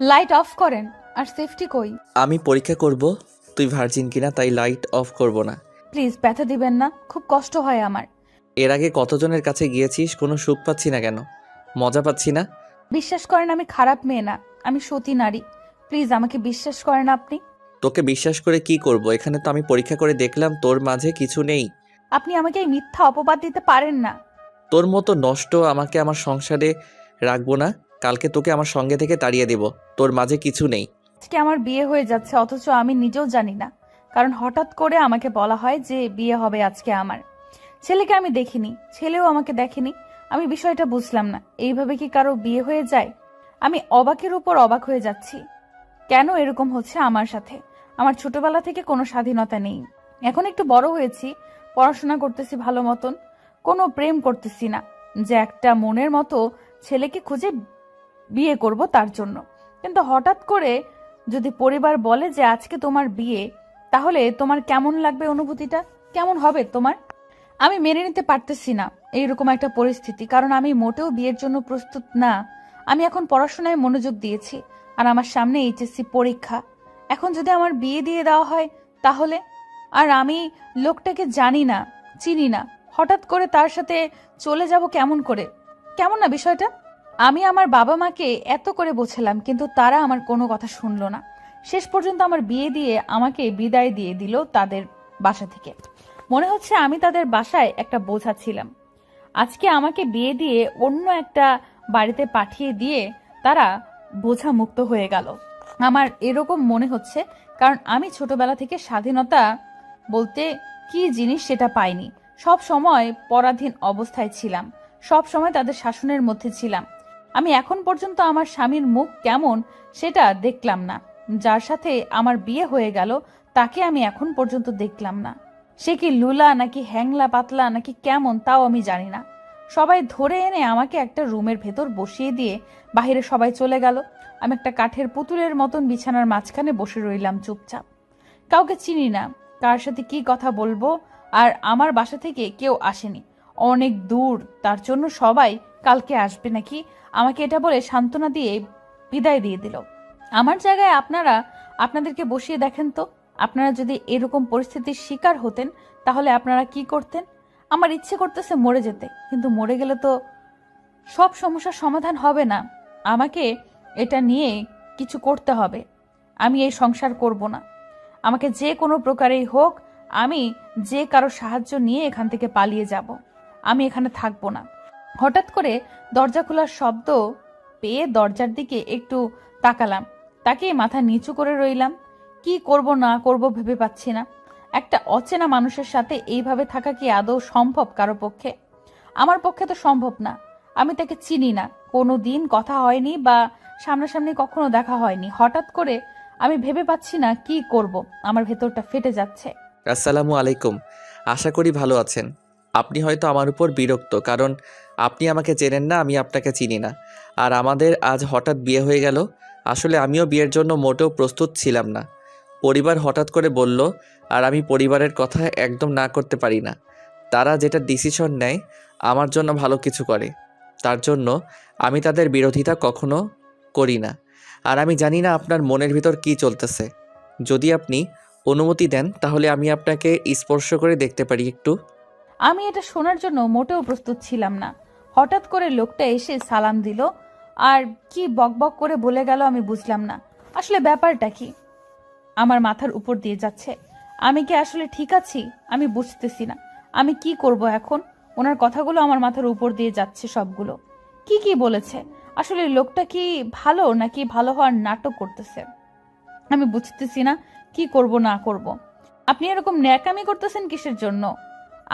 Light off করেন। আর safety কই? আমি পরীক্ষা করব তুই ভার্জিন কিনা, তাই লাইট অফ করব না। প্লিজ ব্যথা দিবেন না, খুব কষ্ট হয় আমার। এর আগে কতজনের কাছে গিয়েছিস, কোনো সুখ পাচ্ছি না কেন? মজা পাচ্ছি না। বিশ্বাস করেন আমি খারাপ মেয়ে না, আমি সতী নারী। প্লিজ আমাকে বিশ্বাস করেন আপনি। তোকে বিশ্বাস করে কি করব? এখানে তো আমি পরীক্ষা করে দেখলাম তোর মাঝে কিছু নেই। আপনি আমাকে এই মিথ্যা অপবাদ দিতে পারেন না। তোর মতো নষ্ট আমাকে আমার সংসারে রাখবো না। কালকে তোকে আমার সঙ্গে থেকে তাড়িয়ে দেব। তোর মাঝে কিছু নেই। আজকে আমার বিয়ে হয়ে যাচ্ছে, অথচ আমি নিজেও জানি না। কারণ হঠাৎ করে আমাকে বলা হয় যে বিয়ে হবে আজকে আমার। ছেলেকে আমি দেখিনি, ছেলেও আমাকে দেখেনি। আমি বিষয়টা বুঝলাম না, এইভাবে কি কারো বিয়ে হয়ে যায়? আমি অবাকের উপর অবাক হয়ে যাচ্ছি। কেন এরকম হচ্ছে আমার সাথে? আমার ছোটবেলা থেকে কোনো স্বাধীনতা নেই। এখন একটু বড় হয়েছি, পড়াশোনা করতেছি ভালো মতন, কোনো প্রেম করতেছি না যে একটা মনের মতো ছেলেকে খুঁজে বিয়ে করব তার জন্য। কিন্তু হঠাৎ করে যদি পরিবার বলে যে আজকে তোমার বিয়ে, তাহলে তোমার কেমন লাগবে? অনুভূতিটা কেমন হবে তোমার? আমি মেনে নিতে পারতেছি না এইরকম একটা পরিস্থিতি, কারণ আমি মোটেও বিয়ের জন্য প্রস্তুত না। আমি এখন পড়াশোনায় মনোযোগ দিয়েছি, আর আমার সামনে এইচএসসি পরীক্ষা। এখন যদি আমার বিয়ে দিয়ে দেওয়া হয় তাহলে? আর আমি লোকটাকে জানি না, চিনি না, হঠাৎ করে তার সাথে চলে যাব কেমন করে? কেমন না বিষয়টা? আমি আমার বাবা মাকে এত করে বোঝালাম, কিন্তু তারা আমার কোনো কথা শুনলো না। শেষ পর্যন্ত আমার বিয়ে দিয়ে আমাকে বিদায় দিয়ে দিল তাদের বাসা থেকে। মনে হচ্ছে আমি তাদের বাসায় একটা বোঝা ছিলাম। আজকে আমাকে বিয়ে দিয়ে অন্য একটা বাড়িতে পাঠিয়ে দিয়ে তারা বোঝা মুক্ত হয়ে গেল। আমার এরকম মনে হচ্ছে, কারণ আমি ছোটবেলা থেকে স্বাধীনতা বলতে কি জিনিস সেটা পাইনি। সব সময় পরাধীন অবস্থায় ছিলাম, সব সময় তাদের শাসনের মধ্যে ছিলাম। আমি এখন পর্যন্ত আমার স্বামীর মুখ কেমন সেটা দেখলাম না। যার সাথে আমার বিয়ে হয়ে গেল তাকে আমি এখন পর্যন্ত দেখলাম না। সে কি লুলা নাকি হ্যাংলা পাতলা নাকি কেমন তাও আমি জানি না। সবাই ধরে এনে আমাকে একটা রুমের ভেতর বসিয়ে দিয়ে বাইরে সবাই চলে গেল। আমি একটা কাঠের পুতুলের মতন বিছানার মাঝখানে বসে রইলাম চুপচাপ। কাউকে চিনি না, কার সাথে কি কথা বলবো। আর আমার বাসা থেকে কেউ আসেনি, অনেক দূর, তার জন্য সবাই কালকে আসবে নাকি আমাকে এটা বলে সান্ত্বনা দিয়ে বিদায় দিয়ে দিল। আমার জায়গায় আপনারা আপনাদেরকে বসিয়ে দেখেন তো, আপনারা যদি এরকম পরিস্থিতির শিকার হতেন তাহলে আপনারা কি করতেন? আমার ইচ্ছে করতেছে মরে যেতে, কিন্তু মরে গেলে তো সব সমস্যার সমাধান হবে না। আমাকে এটা নিয়ে কিছু করতে হবে। আমি এই সংসার করব না। আমাকে যে কোনো প্রকারেই হোক, আমি যে কারো সাহায্য নিয়ে এখান থেকে পালিয়ে যাব। আমি এখানে থাকবো না। হঠাৎ করে দরজা খোলার শব্দ পেয়ে দরজার দিকে একটু তাকালাম, তাকিয়ে মাথা নিচু করে রইলাম। কি করব না করব ভেবে পাচ্ছি না। একটা অচেনা মানুষের সাথে এইভাবে থাকা কি আদৌ সম্ভব কারো পক্ষে? আমার পক্ষে তো সম্ভব না। আমি তাকে চিনি না, কোনো দিন কথা হয়নি বা সামনাসামনি কখনো দেখা হয়নি। হঠাৎ করে আমি ভেবে পাচ্ছি না কি করব, আমার ভেতরটা ফেটে যাচ্ছে। আসসালামু আলাইকুম। আশা করি ভালো আছেন। আপনি হয়তো আমার উপর বিরক্ত, কারণ আপনি আমাকে চেনেন না, আমি আপনাকে চিনি না। আর আমাদের আজ হঠাৎ বিয়ে হয়ে গেল। আসলে আমিও বিয়ের জন্য মোটেও প্রস্তুত ছিলাম না। পরিবার হঠাৎ করে বলল, আর আমি পরিবারের কথা একদম না করতে পারি না। তারা যেটা ডিসিশন নেয় আমার জন্য ভালো কিছু করে, তার জন্য আমি তাদের বিরোধিতা কখনো করি না। আর আমি জানি না আপনার মনের ভিতর কি চলতেছে। যদি আপনি অনুমতি দেন তাহলে আমি আপনাকে স্পর্শ করে দেখতে পারি একটু। আমি এটা শোনার জন্য মোটেও প্রস্তুত ছিলাম না। হঠাৎ করে লোকটা এসে সালাম দিল আর কি বকবক করে বলে গেল আমি বুঝলাম না। আসলে ব্যাপারটা কি আমার মাথার উপর দিয়ে যাচ্ছে। আমি কি আসলে ঠিক আছি? আমি বুঝতেছি না আমি কি করব এখন। ওনার কথাগুলো আমার মাথার উপর দিয়ে যাচ্ছে সবগুলো। কি কি বলেছে? আসলে লোকটা কি ভালো নাকি ভালো হওয়ার নাটক করতেছে? আমি বুঝতেছি না কি করব না করব। আপনি এরকম ন্যাকামি করতেছেন কিসের জন্য?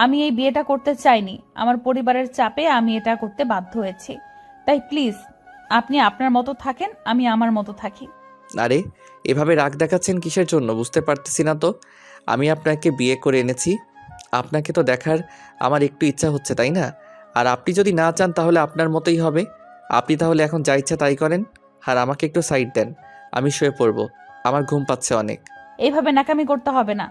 আমি এই বিয়েটা করতে চাইনি, আমার পরিবারের চাপে আমি এটা করতে বাধ্য হয়েছি। তাই প্লিজ আপনি আপনার মতো থাকেন, আমি আমার মতো থাকি। আরে, এভাবে রাগ দেখাচ্ছেন কিসের জন্য বুঝতে পারতেছি না তো। আমি আপনাকে বিয়ে করে এনেছি, আপনাকে তো দেখার আমার একটু ইচ্ছা হচ্ছে, তাই না? আর আপনি যদি না চান তাহলে আপনার মতোই হবে। আপনি তাহলে এখন যা ইচ্ছা তাই করেন। আর আমাকে একটু সাইড দেন, আমি শুয়ে পড়বো। আমার ঘুম পাচ্ছে অনেক। এইভাবে ন্যাকামি করতে হবে না।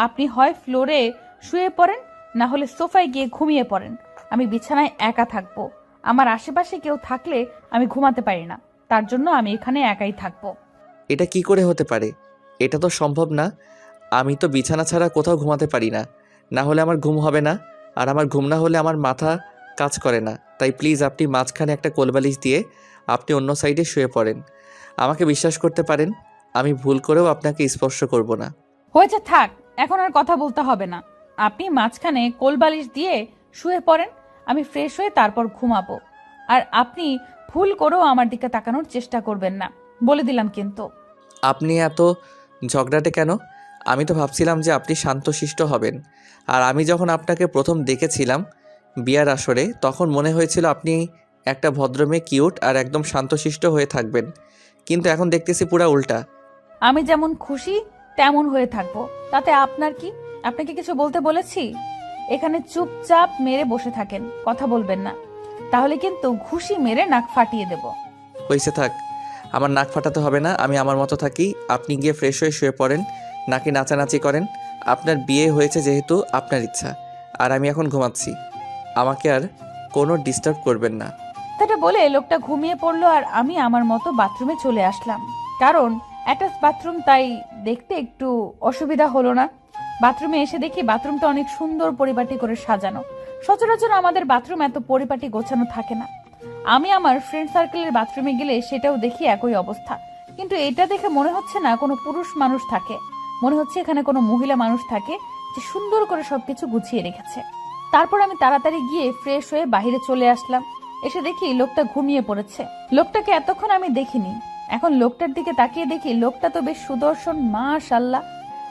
আপনি হয় ফ্লোরে শুয়ে পড়েন, না হলে সোফায় গিয়ে ঘুমিয়ে পড়েন। আমি বিছানায় একা থাকবো। আমার আশেপাশে কেউ থাকলে আমি ঘুমাতে পারি না, তার জন্য আমি এখানে একাই থাকবো। এটা কি করে হতে পারে? এটা তো সম্ভব না। আমি তো বিছানা ছাড়া কোথাও ঘুমাতে পারি না। না হলে আমার ঘুম হবে না, আর আমার ঘুম না হলে আমার মাথা কাজ করে না। তাই প্লিজ আপনি মাঝখানে একটা কোলবালিশ দিয়ে আপনি অন্য সাইডে শুয়ে পড়েন। আমাকে বিশ্বাস করতে পারেন, আমি ভুল করেও আপনাকে স্পর্শ করব না। হয়েছে, থাক, এখন আর কথা বলতে হবে না। আপনি মাঝখানে কোলবালিশ দিয়ে শুয়ে পড়েন, আমি ফ্রেশ হয়ে তারপর ঘুমাবো। আর আপনি ভুল করেও আমার দিকে তাকানোর চেষ্টা করবেন না, বলে দিলাম কিন্তু। আপনি এত ঝগড়াটে কেন? আমি তো ভাবছিলাম যে আপনি শান্তশিষ্ট হবেন। আর আমি যখন আপনাকে প্রথম দেখেছিলাম বিয়ার আসরে, তখন মনে হয়েছিল আপনি একটা ভদ্রমেয়ে, কিউট আর একদম শান্তশিষ্ট হয়ে থাকবেন। কিন্তু এখন দেখতেছি পুরা উল্টা। আমি যেমন খুশি তেমন হয়ে থাকবো, তাতে আপনার কি? আপনাকে কিছু বলতে বলেছি? এখানে চুপচাপ মেরে বসে থাকেন, কথা বলবেন না, তাহলে কিন্তু ঘুষি মেরে নাক ফাটিয়ে দেব। হয়েছে, থাক। আমার নাক ফাটাতে হবে না, আমি আমার মতো থাকি। আপনি গিয়ে ফ্রেশ হয়ে শুয়ে পড়েন, নাকি নাচানাচি করেন। আপনার বিয়ে হয়েছে যেহেতু আপনার ইচ্ছা, আর আমি এখন ঘুমাচ্ছি। আমাকে আর কোনো ডিস্টার্ব করবেন না। এটা বলে লোকটা ঘুমিয়ে পড়লো আর আমি আমার মতো বাথরুমে চলে আসলাম। কারণ অ্যাটাচ বাথরুম, তাই দেখতে একটু অসুবিধা হলো না। বাথরুমে এসে দেখি বাথরুমটা অনেক সুন্দর পরিপাটি করে সাজানো। সচরাচর আমাদের বাথরুম এত পরিপাটি গোছানো থাকে না। আমি আমার ফ্রেন্ড সার্কেলের বাথরুমে গেলে সেটাও দেখি একই অবস্থা, কিন্তু এটা দেখে মনে হচ্ছে না কোনো পুরুষ মানুষ থাকে, মনে হচ্ছে এখানে কোনো মহিলা মানুষ থাকে যে সুন্দর করে সবকিছু গুছিয়ে রেখেছে। তারপর আমি তাড়াতাড়ি গিয়ে ফ্রেশ হয়ে বাইরে চলে আসলাম। এসে দেখি লোকটা ঘুমিয়ে পড়েছে। লোকটাকে এতক্ষণ আমি দেখিনি, এখন লোকটার দিকে তাকিয়ে দেখি লোকটা তো বেশ সুদর্শন, মাশাআল্লাহ।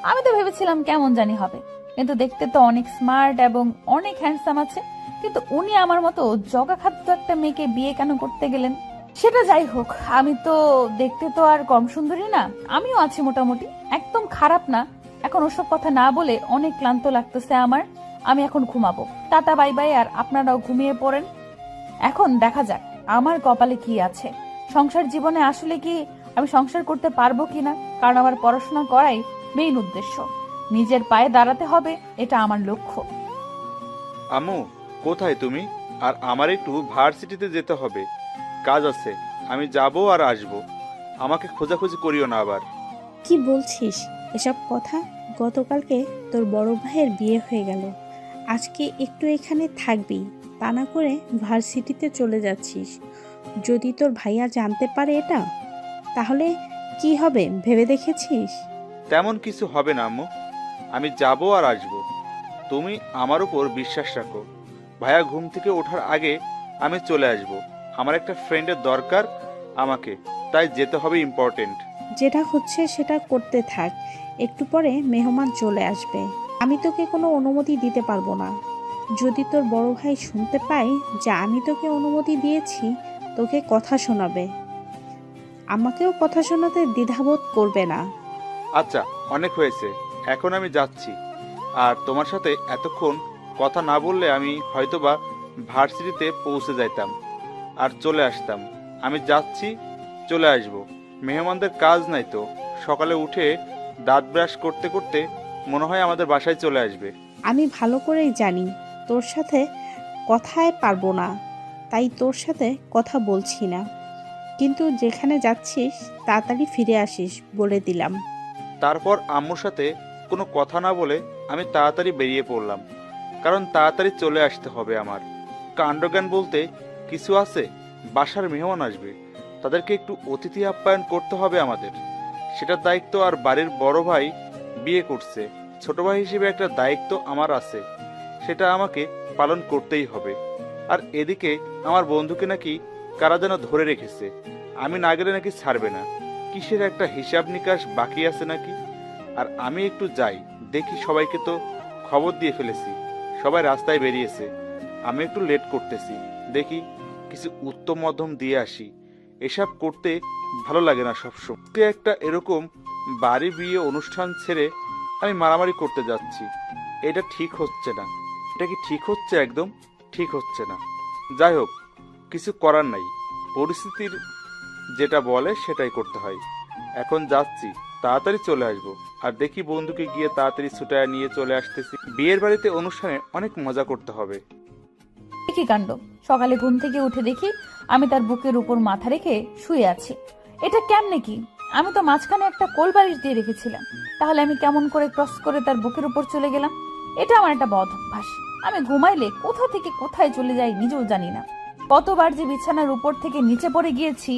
আমি তো ভেবেছিলাম কেমন জানি হবে, কিন্তু দেখতে তো অনেক স্মার্ট এবং অনেক হ্যান্ডসাম আছে। কিন্তু উনি আমার মতো জগাখাদ্য একটা মেয়েকে বিয়ে কেন করতে গেলেন? সেটা যাই হোক, আমি তো দেখতে তো আর কম সুন্দরী না, আমিও আছি মোটামুটি, একদম খারাপ না। এখন ওসব কথা না বলে অনেক ক্লান্ত লাগতেছে আমার, আমি এখন ঘুমাবো। Tata, bye bye. আর আপনারাও ঘুমিয়ে পড়েন। এখন দেখা যাক আমার কপালে কি আছে। সংসার জীবনে আসলে কি আমি সংসার করতে পারবো কিনা, কারণ আমার পড়াশোনা করাই মেইন উদ্দেশ্য। নিজের পায়ে দাঁড়াতে হবে, এটা আমার লক্ষ্য। আম্মু, কোথায় তুমি? আর আমার একটু ভার্সিটিতে যেতে হবে, কাজ আছে। আমি যাব আর আসব, আমাকে খোঁজাখুঁজি করিও না আবার। কি বলছিস এসব কথা? গতকালকে তোর বড় ভাইয়ের বিয়ে হয়ে গেল, আজকে একটু এখানে থাকবি, তা না করে ভার্সিটিতে চলে যাচ্ছিস। যদি তোর ভাইয়া জানতে পারে এটা, তাহলে কি হবে ভেবে দেখেছিস? তেমন কিছু হবে না আম্মু, আমি যাব আর আসব। তুমি আমার উপর বিশ্বাস রাখো। ভাইয়া ঘুম থেকে ওঠার আগে আমি চলে আসব। আমার একটা ফ্রেন্ডের দরকার আমাকে, তাই যেতে হবে, ইম্পর্টেন্ট। যেটা হচ্ছে সেটা করতে থাক, একটু পরে মেহমান চলে আসবে। আমি তোকে কোনো অনুমতি দিতে পারবো না। যদি তোর বড় ভাই শুনতে পায় যে আমি তোকে অনুমতি দিয়েছি, তোকে কথা শোনাবে, আমাকেও কথা শোনাতে দ্বিধাবোধ করবে না। আচ্ছা, অনেক হয়েছে, এখন আমি যাচ্ছি। আর তোমার সাথে এতক্ষণ কথা না বললে আমি হয়তোবা ভার্সিটিতে পৌঁছে যাইতাম আর চলে আসতাম। আমি যাচ্ছি, চলে আসব। মেহমানদের কাজ নাই তো, সকালে উঠে দাঁত ব্রাশ করতে করতে মনে হয় আমাদের বাসায় চলে আসবে। আমি ভালো করেই জানি তোর সাথে কথায় পারবো না, তাই তোর সাথে কথা বলছি না। কিন্তু যেখানে যাচ্ছিস তাড়াতাড়ি ফিরে আসিস, বলে দিলাম। তারপর আম্মুর সাথে কোনো কথা না বলে আমি তাড়াতাড়ি বেরিয়ে পড়লাম, কারণ তাড়াতাড়ি চলে আসতে হবে আমার। কাণ্ডজ্ঞান বলতে কিছু আছে, বাসার মেহমান আসবে, তাদেরকে একটু অতিথি আপ্যায়ন করতে হবে আমাদের, সেটার দায়িত্ব। আর বাড়ির বড় ভাই বিয়ে করছে, ছোট ভাই হিসেবে একটা দায়িত্ব আমার আছে, সেটা আমাকে পালন করতেই হবে। আর এদিকে আমার বন্ধুকে নাকি কারা যেন ধরে রেখেছে, আমি না গেলে নাকি ছাড়বে না। কিসের একটা হিসাব নিকাশ বাকি আছে নাকি। আর আমি একটু যাই, দেখি সবাইকে তো খবর দিয়ে ফেলেছি, সবাই রাস্তায় বেরিয়েছে, আমি একটু লেট করতেছি, দেখি কিছু উত্তম মধ্যম দিয়ে আসি। এসব করতে ভালো লাগে না সবসময়। একটা এরকম বাড়ি বিয়ে অনুষ্ঠান ছেড়ে আমি মারামারি করতে যাচ্ছি, এটা ঠিক হচ্ছে না। এটা কি ঠিক হচ্ছে? একদম ঠিক হচ্ছে না। যাই হোক, কিছু করার নাই, পরিস্থিতির যেটা বলে সেটাই করতে হয়। এখন যাচ্ছি, তাড়াতাড়ি চলে আসবো। আর দেখি বন্ধুকে গিয়ে তাড়াতাড়ি ছুটায় নিয়ে চলে আসতেছি। বিয়ের বাড়িতে অনুষ্ঠানে অনেক মজা করতে হবে। কি কাণ্ড! সকালে ঘুম থেকে উঠে দেখি আমি তার বুকের উপর মাথা রেখে শুয়ে আছি। এটা কেমনে কি? আমি তো মাঝখানে একটা কোল বালিশ দিয়ে রেখেছিলাম, তাহলে আমি কেমন করে ক্রস করে তার বুকের উপর চলে গেলাম? এটা আমার একটা বদ অভ্যাস। আমি ঘুমাইলে কোথা থেকে কোথায় চলে যাই নিজেও জানি না। কতবার যে বিছানার উপর থেকে নিচে পড়ে গিয়েছি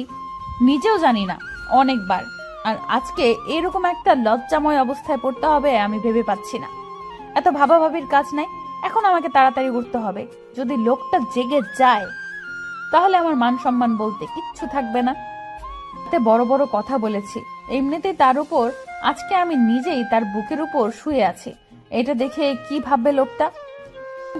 নিজেও জানি না, অনেকবার। আর আজকে এরকম একটা লজ্জাময় অবস্থায় পড়তে হবে আমি ভেবে পাচ্ছি না। এত ভাবাভাবির কাজ নাই, এখন আমাকে তাড়াতাড়ি উঠতে হবে। যদি লোকটা জেগে যায় তাহলে আমার মান সম্মান বলতে কিচ্ছু থাকবে না। এতে বড় বড় কথা বলেছি, এমনিতেই তার উপর আজকে আমি নিজেই তার বুকের উপর শুয়ে আছি। এটা দেখে কি ভাববে লোকটা?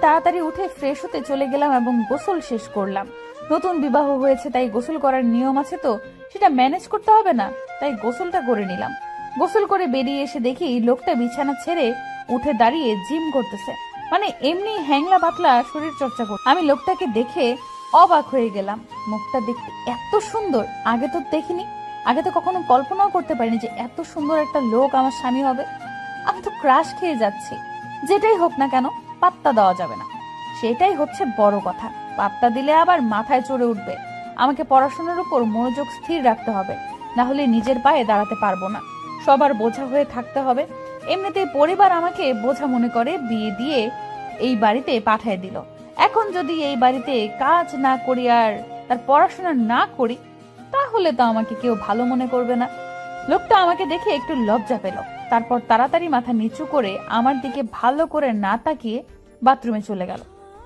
তাড়াতাড়ি উঠে ফ্রেশ হতে চলে গেলাম এবং গোসল শেষ করলাম। নতুন বিবাহ হয়েছে, তাই গোসল করার নিয়ম আছে, তো সেটা ম্যানেজ করতে হবে না, তাই গোসলটা করে নিলাম। গোসল করে বেরিয়ে এসে দেখি লোকটা বিছানা ছেড়ে উঠে দাঁড়িয়ে জিম করতেছে, মানে এমনি হ্যাংলা পাতলা শরীর চর্চা করতে। আমি লোকটাকে দেখে অবাক হয়ে গেলাম। মুখটা দেখতে এত সুন্দর, আগে তো দেখিনি, আগে তো কখনো কল্পনাও করতে পারিনি যে এত সুন্দর একটা লোক আমার স্বামী হবে। আমি তো ক্রাশ খেয়ে যাচ্ছি। যেটাই হোক না কেন পাত্তা দেওয়া যাবে না, সেটাই হচ্ছে বড় কথা। পাত্তা দিলে আবার মাথায় চড়ে উঠবে। আমাকে পড়াশোনার উপর মনোযোগ স্থির রাখতে হবে, না হলে নিজের পায়ে দাঁড়াতে পারবো না। সবার বোঝা হয়ে থাকতে হবে। এমনিতেই পরিবার আমাকে বোঝা মনে করে বিয়ে দিয়ে এই বাড়িতে পাঠিয়ে দিল। এখন যদি এই বাড়িতে কাজ না করি আর তার পড়াশোনা না করি, তাহলে তো আমাকে কেউ ভালো মনে করবে না। লোকটা আমাকে দেখে একটু লজ্জা পেল, তারপর তাড়াতাড়ি মাথা নিচু করে আমার দিকে ভালো করে না তাকিয়ে বাথরুমে চলে গেল।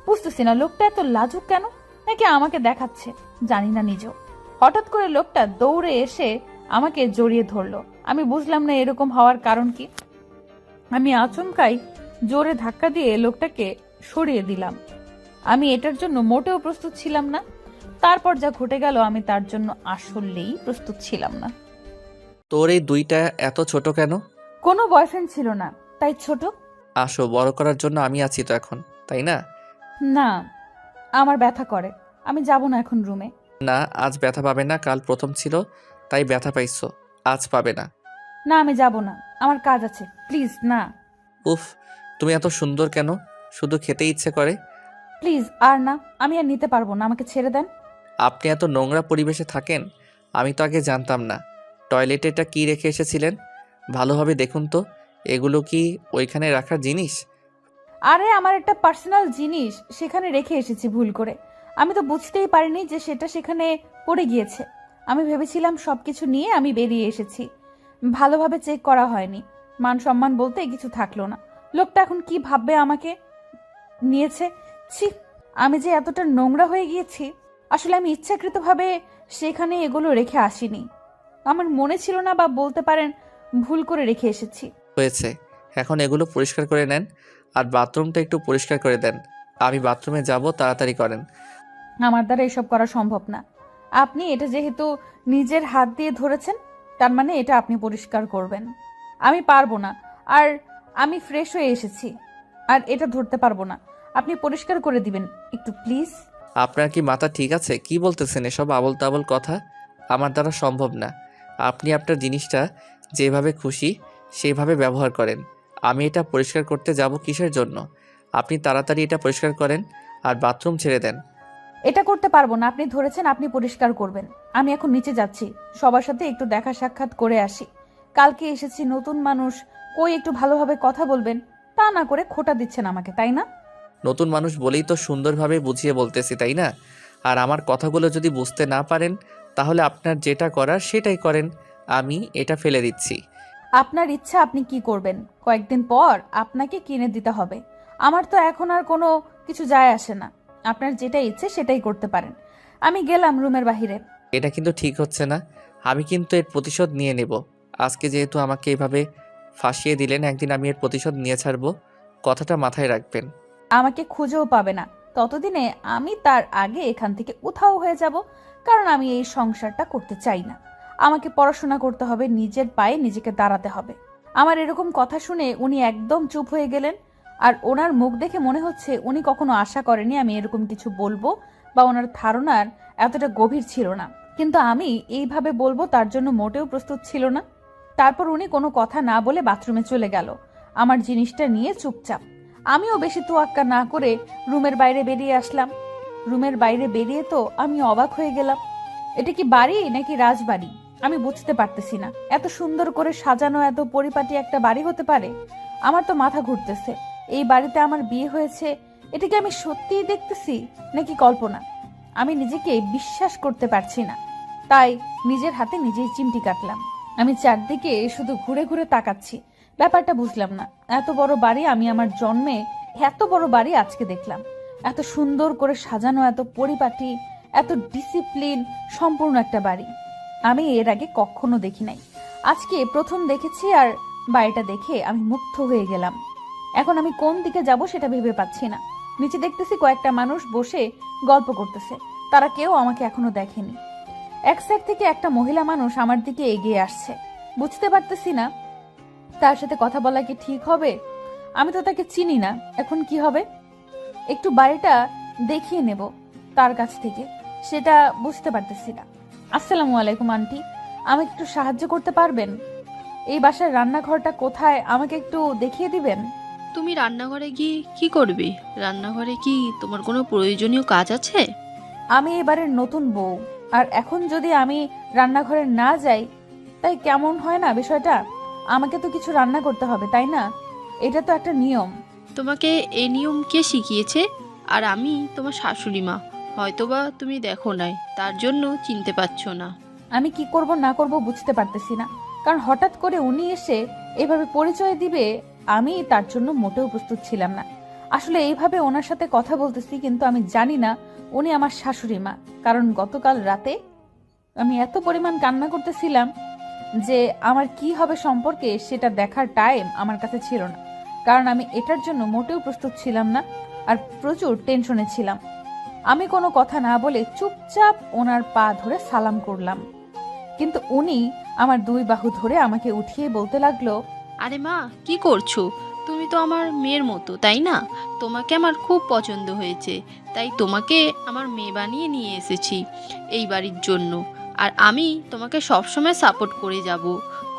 বুঝতেছি না লোকটা এত লাজুক কেন, নাকি আমাকে দেখাচ্ছে, জানি না নিজেও। হঠাৎ করে লোকটা দৌড়ে এসে আমাকে জড়িয়ে ধরলো। আমি বুঝলাম না এরকম হওয়ার কারণ কি। আমি আচমকাই জোরে ধাক্কা দিয়ে লোকটাকে সরিয়ে দিলাম। আমি এটার জন্য মোটেও প্রস্তুত ছিলাম না। তারপর যা ঘটে গেল আমি তার জন্য আসলেই প্রস্তুত ছিলাম না। তোর এই দুইটা এত ছোট কেন? কোনো বয়ফ্রেন্ড ছিল না, তাই ছোট। আসো, বড় করার জন্য আমি আছি তো এখন, তাই না? না, আমার ব্যথা করে, আমি যাব না এখন রুমে। না, আজ ব্যথা পাবে না, কাল প্রথম ছিল তাই ব্যথা পাইছো, আজ পাবে না। না, আমি যাব না, আমার কাজ আছে, প্লিজ না। উফ, তুমি এত সুন্দর কেন? শুধু খেতে ইচ্ছে করে। প্লিজ আর না, আমি আর নিতে পারবো না, আমাকে ছেড়ে দেন। আপনি এত নোংরা পরিবেশে থাকেন, আমি তো আগে জানতাম না। টয়লেটে এটা কি রেখে এসেছিলেন? ভালোভাবে দেখুন তো, এগুলো কি ওইখানে রাখার জিনিস? আরে আমার একটা পার্সোনাল জিনিস সেখানে রেখে এসেছি ভুল করে। আমি তো বুঝতেই পারিনি যে সেটা সেখানে পড়ে গিয়েছে। আমি ভেবেছিলাম সবকিছু নিয়ে আমি বেরিয়ে এসেছি, ভালোভাবে চেক করা হয়নি। মান সম্মান বলতে কিছু থাকলো না। লোকটা এখন কি ভাববে আমাকে নিয়েছে? ছি, আমি যে এতটা নোংরা হয়ে গিয়েছি। আসলে আমি ইচ্ছাকৃতভাবে সেখানে এগুলো রেখে আসিনি, আমার মনে ছিল না, বা বলতে পারেন ভুল করে রেখে এসেছি। হয়েছে, এখন এগুলো পরিষ্কার করে নেন আর বাথরুমটা একটু পরিষ্কার করে দেন। আমি বাথরুমে যাব, তাড়াতাড়ি করেন। আমার দ্বারা এসব করা সম্ভব না। আপনি এটা যেহেতু নিজের হাত দিয়ে ধরেছেন, তার মানে এটা আপনি পরিষ্কার করবেন। আমি পারবো না, আর আমি ফ্রেশ হয়ে এসেছি, আর এটা ধরতে পারবো না। আপনি পরিষ্কার করে দিবেন একটু প্লিজ। আপনার কি মাথা ঠিক আছে? কি বলতেছেন এসব আবল তাবল কথা? আমার দ্বারা সম্ভব না। আপনি আপনার জিনিসটা যেভাবে খুশি সেইভাবে ব্যবহার করেন। আমি এটা পরিষ্কার করতে যাব কিসের জন্য? আপনি তাড়াতাড়ি এটা পরিষ্কার করেন আর বাথরুম ছেড়ে দেন। এটা করতে পারবো না, আপনি ধরেছেন, আপনি পরিষ্কার করবেন। আমি এখন নিচে যাচ্ছি, সবার সাথে একটু দেখা সাক্ষাৎ করে আসি। কালকে এসেছি, নতুন মানুষ, কই একটু ভালোভাবে কথা বলবেন, তা না করে খোটা দিচ্ছেন আমাকে, তাই না? নতুন মানুষ বলেই তো সুন্দরভাবে বুঝিয়ে বলতেছি, তাই না? আর আমার কথাগুলো যদি বুঝতে না পারেন তাহলে আপনার যেটা করার সেটাই করেন। আমি এটা ফেলে দিচ্ছি। আপনার ইচ্ছা, আপনি কি করবেন? কয়েকদিন পর আপনাকে কিনে দিতে হবে। আমার তো এখন আর কোনো কিছু যায় আসে না। আপনার যেটা ইচ্ছে সেটাই করতে পারেন। আমি গেলাম রুমের বাহিরে। এটা কিন্তু ঠিক হচ্ছে না। আমি কিন্তু এর প্রতিশোধ নিয়ে নেব। আজকে যেহেতু আমাকে এভাবে ফাঁসিয়ে দিলেন, একদিন আমি এর প্রতিশোধ নিয়ে ছাড়বো। কথাটা মাথায় রাখবেন। আমাকে খুঁজেও পাবে না, ততদিনে আমি তার আগে এখান থেকে উধাও হয়ে যাব। কারণ আমি এই সংসারটা করতে চাই না। আমাকে পড়াশোনা করতে হবে, নিজের পায়ে নিজেকে দাঁড়াতে হবে। আমার এরকম কথা শুনে উনি একদম চুপ হয়ে গেলেন। আর ওনার মুখ দেখে মনে হচ্ছে উনি কখনো আশা করেনি আমি এরকম কিছু বলবো, বা ওনার ধারণার এতটা গভীর ছিল না। কিন্তু আমি এইভাবে বলবো তার জন্য মোটেও প্রস্তুত ছিল না। তারপর উনি কোনো কথা না বলে বাথরুমে চলে গেল, আমার জিনিসটা নিয়ে চুপচাপ। আমিও বেশি তোয়াক্কা না করে রুমের বাইরে বেরিয়ে আসলাম। রুমের বাইরে বেরিয়ে তো আমি অবাক হয়ে গেলাম। এটা কি বাড়ি নাকি রাজবাড়ি আমি বুঝতে পারতেছি না। এত সুন্দর করে সাজানো এত পরিপাটি একটা বাড়ি হতে পারে? আমার তো মাথা ঘুরতেছে। এই বাড়িতে আমার বিয়ে হয়েছে, এটা কি আমি সত্যিই দেখতেছি নাকি কল্পনা? আমি নিজেকে বিশ্বাস করতে পারছি না, তাই নিজের হাতে নিজেই চিমটি কাটলাম। আমি চারদিকে শুধু ঘুরে ঘুরে তাকাচ্ছি, ব্যাপারটা বুঝলাম না। এত বড় বাড়ি আমি আমার জন্মে এত বড় বাড়ি আজকে দেখলাম। এত সুন্দর করে সাজানো, এত পরিপাটি, এত ডিসিপ্লিন সম্পূর্ণ একটা বাড়ি আমি এর আগে কখনো দেখি নাই। আজকে প্রথম দেখেছি, আর বাড়িটা দেখে আমি মুগ্ধ হয়ে গেলাম। এখন আমি কোন দিকে যাব সেটা ভেবে পাচ্ছি না। নিচে দেখতেছি কয়েকটা মানুষ বসে গল্প করতেছে, তারা কেউ আমাকে এখনো দেখেনি। এক সাইড থেকে একটা মহিলা মানুষ আমার দিকে এগিয়ে আসছে, বুঝতে পারতেছি না তার সাথে কথা বলা কি ঠিক হবে। আমি তো তাকে চিনি না, এখন কি হবে? একটু বাড়িটা দেখিয়ে নেব তার কাছ থেকে, সেটা বুঝতে পারতেছি না। আসসালামু আলাইকুম আন্টি, আমাকে একটু সাহায্য করতে পারবেন? এই বাসার রান্নাঘরটা কোথায় আমাকে একটু দেখিয়ে দিবেন? তুমি রান্নাঘরে গিয়ে কি করবে? রান্নাঘরে কি তোমার কোনো প্রয়োজনীয় কাজ আছে? আমি এবারের নতুন বউ, আর এখন যদি আমি রান্নাঘরে না যাই তাই কেমন হয় না বিষয়টা? আমাকে তো কিছু রান্না করতে হবে, তাই না? এটা তো একটা নিয়ম। তোমাকে এই নিয়ম কে শিখিয়েছে? আর আমি তোমার শাশুড়ি মা, হয়তোবা তুমি দেখো নাই, তার জন্য চিনতে পারছো না। আমি কি করব না করব বুঝতে পারতেছি না, কারণ হঠাৎ করে উনি এসে এভাবে পরিচয় দিবে, আমি তার জন্য মোটেও প্রস্তুত ছিলাম না। আসলে এইভাবে ওনার সাথে কথা বলতেছি, কিন্তু আমি জানি না উনি আমার শাশুড়ি মা। কারণ গতকাল রাতে আমি এত পরিমাণ কান্না করতেছিলাম যে আমার কি হবে সম্পর্কে সেটা দেখার টাইম আমার কাছে ছিল না। কারণ আমি এটার জন্য মোটেও প্রস্তুত ছিলাম না, আর প্রচুর টেনশনে ছিলাম। আমি কোনো কথা না বলে চুপচাপ ওনার পা ধরে সালাম করলাম, কিন্তু উনি আমার দুই বাহু ধরে আমাকে উঠিয়ে বলতে লাগলো, আরে মা, কি করছো? তুমি তো আমার মেয়ের মতো, তাই না? তোমাকে আমার খুব পছন্দ হয়েছে, তাই তোমাকে আমার মেয়ে বানিয়ে নিয়ে এসেছি এই বাড়ির জন্য। আর আমি তোমাকে সবসময় সাপোর্ট করে যাব।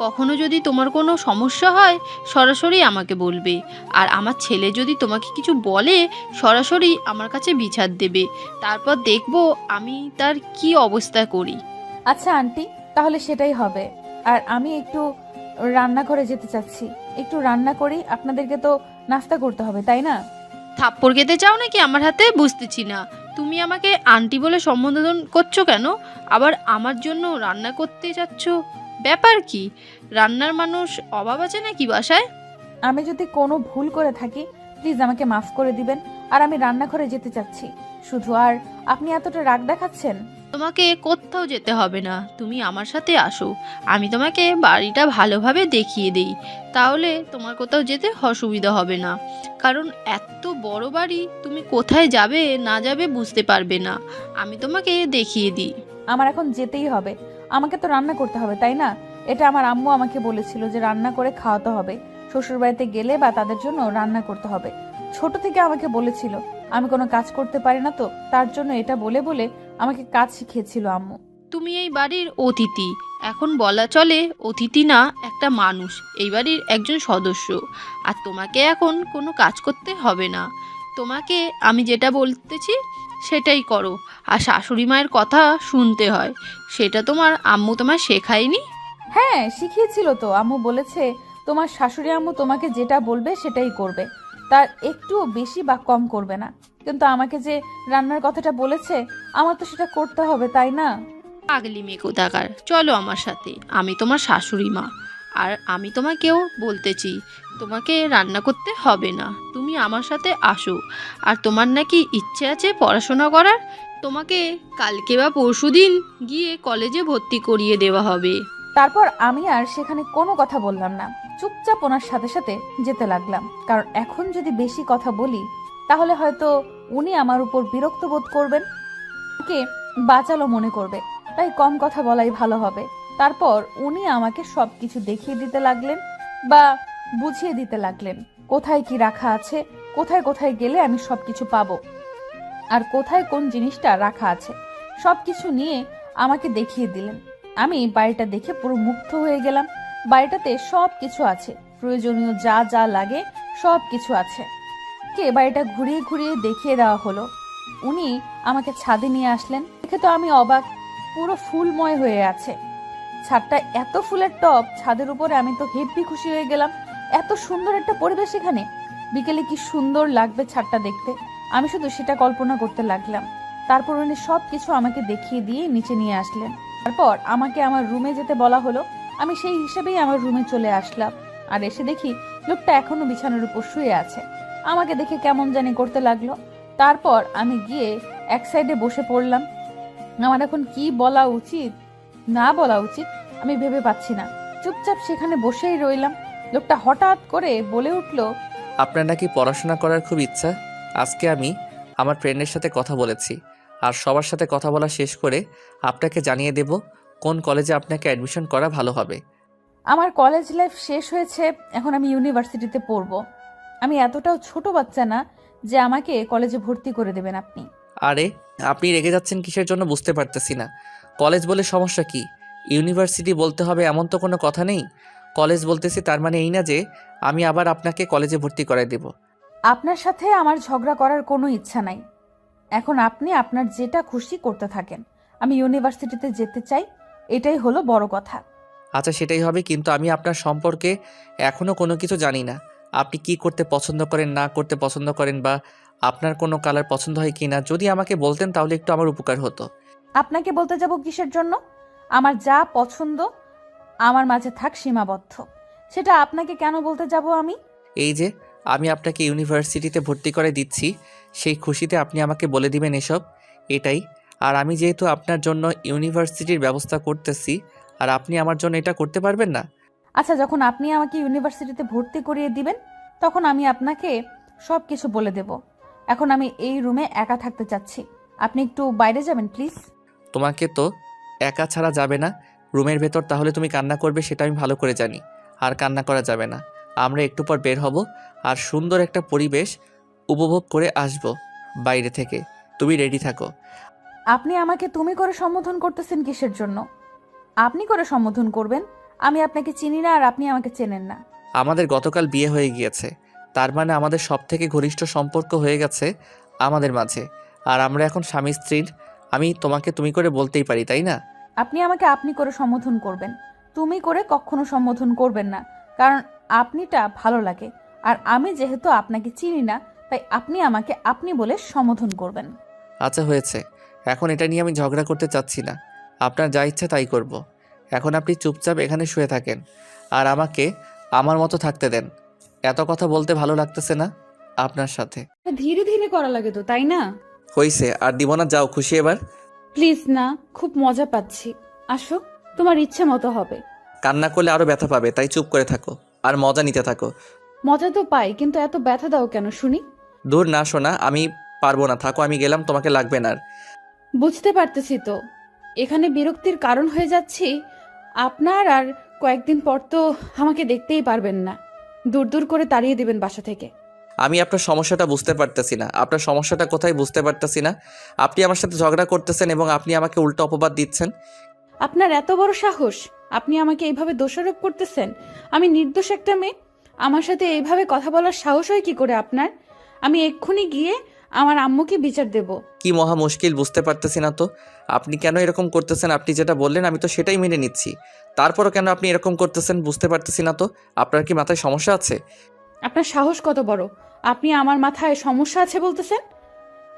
কখনো যদি তোমার কোনো সমস্যা হয় সরাসরি আমাকে বলবে, আর আমার ছেলে যদি তোমাকে কিছু বলে সরাসরি আমার কাছে বিচার দেবে। তারপর দেখবো আমি তার কি অবস্থা করি। আচ্ছা আন্টি, তাহলে সেটাই হবে। আর আমি একটু রান্নাঘরে যেতে চাচ্ছি, একটু রান্না করি। আপনাদেরকে তো নাস্তা করতে হবে, তাই না? থাপ্পড় খেতে চাও নাকি আমার হাতে? বুঝতেছি না। তুমি আমাকে আন্টি বলে সম্বোধন করছো কেন? আবার আমার জন্য রান্না করতে যাচ্ছ, ব্যাপার কি? রান্নার মানুষ অভাব আছে নাকি বাসায়? আমি যদি কোনো ভুল করে থাকি প্লিজ আমাকে মাফ করে দিবেন। আর আমি রান্নাঘরে যেতে চাচ্ছি শুধু। আর আপনি এতটা রাগ দেখাচ্ছেন। তোমাকে কোথাও যেতে হবে না, তুমি আমার সাথে আসো। আমি তোমাকে বাড়িটা ভালোভাবে দেখিয়ে দিই, তাহলে তোমার কোথাও যেতে অসুবিধা হবে না। কারণ এত বড় বাড়ি, তুমি কোথায় যাবে না যাবে বুঝতে পারবে না। আমি তোমাকে দেখিয়ে দিই। আমার এখন যেতেই হবে, আমাকে তো রান্না করতে হবে, তাই না? এটা আমার আম্মু আমাকে বলেছিল যে রান্না করে খাওয়াতে হবে, শ্বশুরবাড়িতে গেলে বা তাদের জন্য রান্না করতে হবে। ছোট থেকে আমাকে বলেছিল, আমি কোনো কাজ করতে পারি না তো, তার জন্য এটা বলে বলে আমাকে কাজ শিখিয়েছিল আম্মু। তুমি এই বাড়ির অতিথি, এখন বলা চলে অতিথি না, একটা মানুষ, এই বাড়ির একজন সদস্য। আর তোমাকে এখন কোনো কাজ করতে হবে না। তোমাকে আমি যেটা বলতেছি সেটাই করো। আর শাশুড়ি মায়ের কথা শুনতে হয়, সেটা তোমার আম্মু তোমায় শেখায়নি? হ্যাঁ, শিখিয়েছিল তো। আম্মু বলেছে তোমার শাশুড়ি আম্মু তোমাকে যেটা বলবে সেটাই করবে, তার একটু বেশি বা কম করবে না। কিন্তু আমাকে যে রান্নার কথাটা বলেছে, আমার তো সেটা করতে হবে, তাই না? পাগলি মেয়ে কোথাকার, চলো আমার সাথে, আমি তোমার শাশুড়ি মা। আর আমি তোমাকেও বলতেছি, তোমাকে রান্না করতে হবে না, তুমি আমার সাথে আসো। আর তোমার নাকি ইচ্ছে আছে পড়াশোনা করার, তোমাকে কালকে বা পরশুদিন গিয়ে কলেজে ভর্তি করিয়ে দেওয়া হবে। তারপর আমি আর সেখানে কোনো কথা বললাম না, চুপচাপ ওনার সাথে সাথে যেতে লাগলাম। কারণ এখন যদি বেশি কথা বলি তাহলে হয়তো উনি আমার উপর বিরক্ত বোধ করবেন, আমাকে বাঁচালো মনে করবে, তাই কম কথা বলাই ভালো হবে। তারপর উনি আমাকে সবকিছু দেখিয়ে দিতে লাগলেন বা বুঝিয়ে দিতে লাগলেন, কোথায় কি রাখা আছে, কোথায় কোথায় গেলে আমি সবকিছু পাবো, আর কোথায় কোন জিনিসটা রাখা আছে, সবকিছু নিয়ে আমাকে দেখিয়ে দিলেন। আমি বাড়িটা দেখে পুরো মুগ্ধ হয়ে গেলাম। বাড়িটাতে সব কিছু আছে, প্রয়োজনীয় যা যা লাগে সব কিছু আছে। কে বাড়িটা ঘুরিয়ে ঘুরিয়ে দেখিয়ে দেওয়া হলো। উনি আমাকে ছাদে নিয়ে আসলেন। দেখে তো আমি অবাক, পুরো ফুলময় হয়ে আছে ছাদটা, এত ফুলের টব ছাদের উপরে। আমি তো হেব্বি খুশি হয়ে গেলাম, এত সুন্দর একটা পরিবেশ এখানে, বিকেলে কি সুন্দর লাগবে ছাদটা দেখতে। আমি শুধু সেটা কল্পনা করতে লাগলাম। তারপর উনি সব কিছু আমাকে দেখিয়ে দিয়ে নিচে নিয়ে আসলেন। তারপর আমাকে আমার রুমে যেতে বলা হলো। আমি সেই হিসেবেই আমার রুমে চলে আসলাম, আর এসে দেখি লোকটা এখনো বিছানার উপর শুয়ে আছে। আমাকে দেখে কেমন জানি করতে লাগলো। তারপর আমি গিয়ে এক সাইডে বসে পড়লাম। আমার এখন কি বলা উচিত না বলা উচিত আমি ভেবে পাচ্ছি না। চুপচাপ সেখানে বসেই রইলাম। লোকটা হঠাৎ করে বলে উঠলো, আপনার নাকি পড়াশোনা করার খুব ইচ্ছা। আজকে আমি আমার ফ্রেন্ডের সাথে কথা বলেছি, আর সবার সাথে কথা বলা শেষ করে আপনাকে জানিয়ে দেব কোন কলেজে আপনাকে অ্যাডমিশন করা ভালো হবে। আমার কলেজ লাইফ শেষ হয়েছে, এখন আমি ইউনিভার্সিটিতে পড়ব। আমি এতটাও ছোট বাচ্চা না যে আমাকে কলেজে ভর্তি করে দেবেন আপনি। আরে আপনি রেগে যাচ্ছেন কিসের জন্য বুঝতে পারতেছি না। কলেজ বলে সমস্যা কি? ইউনিভার্সিটি বলতে হবে এমন তো কোনো কথা নেই। কলেজ বলতেছি তার মানে এই না যে আমি আবার আপনাকে কলেজে ভর্তি করাই দেব। আপনার সাথে আমার ঝগড়া করার কোনো ইচ্ছা নাই। এখন আপনি আপনার যেটা খুশি করতে থাকেন। আমি ইউনিভার্সিটিতে যেতে চাই, এটাই হলো বড় কথা। আচ্ছা সেটাই হবে, কিন্তু আমি আপনার সম্পর্কে এখনও কোনো কিছু জানি না। আপনি কি করতে পছন্দ করেন, না করতে পছন্দ করেন, বা আপনার কোনো কালার পছন্দ হয় কি না, যদি আমাকে বলতেন তাহলে একটু আমার উপকার হতো। আপনাকে বলতে যাব কিসের জন্য? আমার যা পছন্দ আমার মাঝে থাক সীমাবদ্ধ, সেটা আপনাকে কেন বলতে যাব আমি? এই যে আমি আপনাকে ইউনিভার্সিটিতে ভর্তি করে দিচ্ছি, সেই খুশিতে আপনি আমাকে বলে দিবেন এসব, এটাই। আর আমি যেহেতু আপনার জন্য ইউনিভার্সিটির ব্যবস্থা করতেছি, আর আপনি আমার জন্য এটা করতে পারবেন না? আচ্ছা, যখন আপনি আমাকে ইউনিভার্সিটিতে ভর্তি করিয়ে দিবেন তখন আমি আপনাকে সব কিছু বলে দেব। এখন আমি এই রুমে একা থাকতে চাচ্ছি, আপনি একটু বাইরে যাবেন প্লিজ। তোমাকে তো একা ছাড়া যাবে না রুমের ভেতর, তাহলে তুমি কান্না করবে সেটা আমি ভালো করে জানি। আর কান্না করা যাবে না। আমরা একটু পর বের হব আর সুন্দর একটা পরিবেশ উপভোগ করে আসব বাইরে থেকে। তুমি রেডি থাকো। আপনি আমাকে তুমি করে সম্বোধন করতেছেন কিসের জন্য? আপনি করে সম্বোধন করবেন। আমি আপনাকে চিনি না আর আপনি আমাকে চেনেন না। আমাদের গতকাল বিয়ে হয়ে গিয়েছে, তার মানে আমাদের সব থেকে ঘনিষ্ঠ সম্পর্ক হয়ে গেছে আমাদের মাঝে। আর আমরা এখন স্বামী স্ত্রীর। আমি তোমাকে তুমি করে বলতেই পারি, তাই না? আপনি আমাকে আপনি করে সম্বোধন করবেন, তুমি করে কখনো সম্বোধন করবেন না, কারণ আপনিটা ভালো লাগে। আর আমি যেহেতু আপনাকে চিনি না, তাই আপনি আমাকে আপনি বলে সম্বোধন করবেন। আচ্ছা হয়েছে, এখন এটা নিয়ে আমি ঝগড়া করতে চাচ্ছি না। আপনার যা ইচ্ছা তাই করব। এখন আপনি চুপচাপ এখানে শুয়ে থাকেন আর আমাকে আমার মতো থাকতে দেন। এত কথা বলতে ভালো লাগতেছে না আপনার সাথে। ধীরে ধীরে করা লাগে তো, তাই না? হইছে, আর দিব না, যাও খুশি এবার। প্লিজ না, খুব মজা পাচ্ছি। আসো, তোমার ইচ্ছে মতো হবে। কান্না করলে আরো ব্যথা পাবে, তাই চুপ করে থাকো আর মজা নিতে থাকো। মজা তো পাই, কিন্তু এত ব্যথা দাও কেন শুনি? দূর না শোনা, আমি পারবো না, থাকো, আমি গেলাম, তোমাকে লাগবে না আর। বুঝতে পারতেছি তো, এখানে বিরক্তির কারণ হয়ে যাচ্ছি আপনার। আর কয়েকদিন পর তো আমাকে দেখতেই পারবেন না, দূর দূর করে তাড়িয়ে দিবেন বাসা থেকে। আমি আপনার সমস্যাটা বুঝতে পারতেছি না। আপনার সমস্যাটা কোথায় বুঝতে পারতেছি না। আপনি আমার সাথে ঝগড়া করতেছেন এবং আপনি আমাকে উল্টো অপবাদ দিচ্ছেন। আপনার এত বড় সাহস, আপনি আমাকে এইভাবে দোষারোপ করতেছেন? আমি নির্দোষ একটা মেয়ে, আমার সাথে এইভাবে কথা বলার সাহস হয় কি করে আপনার? আমি এক্ষুনি গিয়ে আমার আম্মুকে বিচার দেব। কি মহা মুশকিল, বুঝতে পারতেছি না তো আপনি কেন এরকম করতেছেন। আপনি যেটা বললেন আমি তো সেটাই মেনে নিচ্ছি, তারপরও কেন আপনি এরকম করতেছেন বুঝতে পারতেছি না তো। আপনার কি মাথায় সমস্যা আছে? আপনার সাহস কত বড়? আপনি আমার মাথায় সমস্যা আছে বলতেছেন?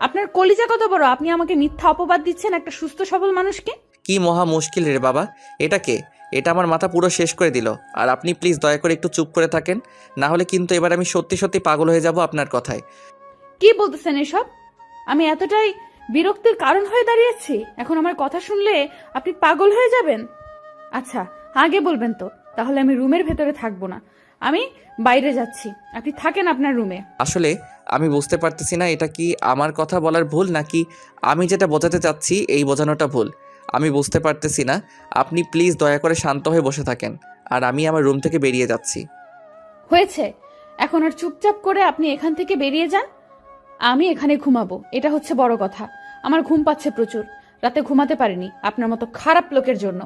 আপনার কলিজা কত বড়? আপনি আমাকে মিথ্যা অপবাদ দিচ্ছেন একটা সুস্থ সবল মানুষকে। কি মহা মুশকিল রে বাবা, এটা কে? এটা আমার মাথা পুরো শেষ করে দিল। আর আপনি প্লিজ দয়া করে একটু চুপ করে থাকেন, না হলে কিন্তু এবার আমি সত্যি সত্যি পাগল হয়ে যাব আপনার কথায়। কি বলতেছেন এসব? আমি এতটাই বিরক্তির কারণ হয়ে দাঁড়িয়েছি, এখন আমার কথা শুনলে আপনি পাগল হয়ে যাবেন? আচ্ছা, আগে বলবেন তো, তাহলে আমি রুমের ভেতরে থাকবো না, আমি বাইরে যাচ্ছি, আপনি থাকেন আপনার রুমে। আসলে আমি বুঝতে পারতেছি না এটা কি আমার কথা বলার ভুল, নাকি আমি যেটা বোঝাতে চাচ্ছি এই বোঝানোটা ভুল। আমি বুঝতে পারতেছি না। আপনি প্লিজ দয়া করে শান্ত হয়ে বসে থাকেন, আর আমি আমার রুম থেকে বেরিয়ে যাচ্ছি। হয়েছে, এখন আর চুপচাপ করে আপনি এখান থেকে বেরিয়ে যান। আমি এখানে ঘুমাবো, এটা হচ্ছে বড় কথা। আমার ঘুম পাচ্ছে প্রচুর, রাতে ঘুমাতে পারিনি আপনার মতো খারাপ লোকের জন্য।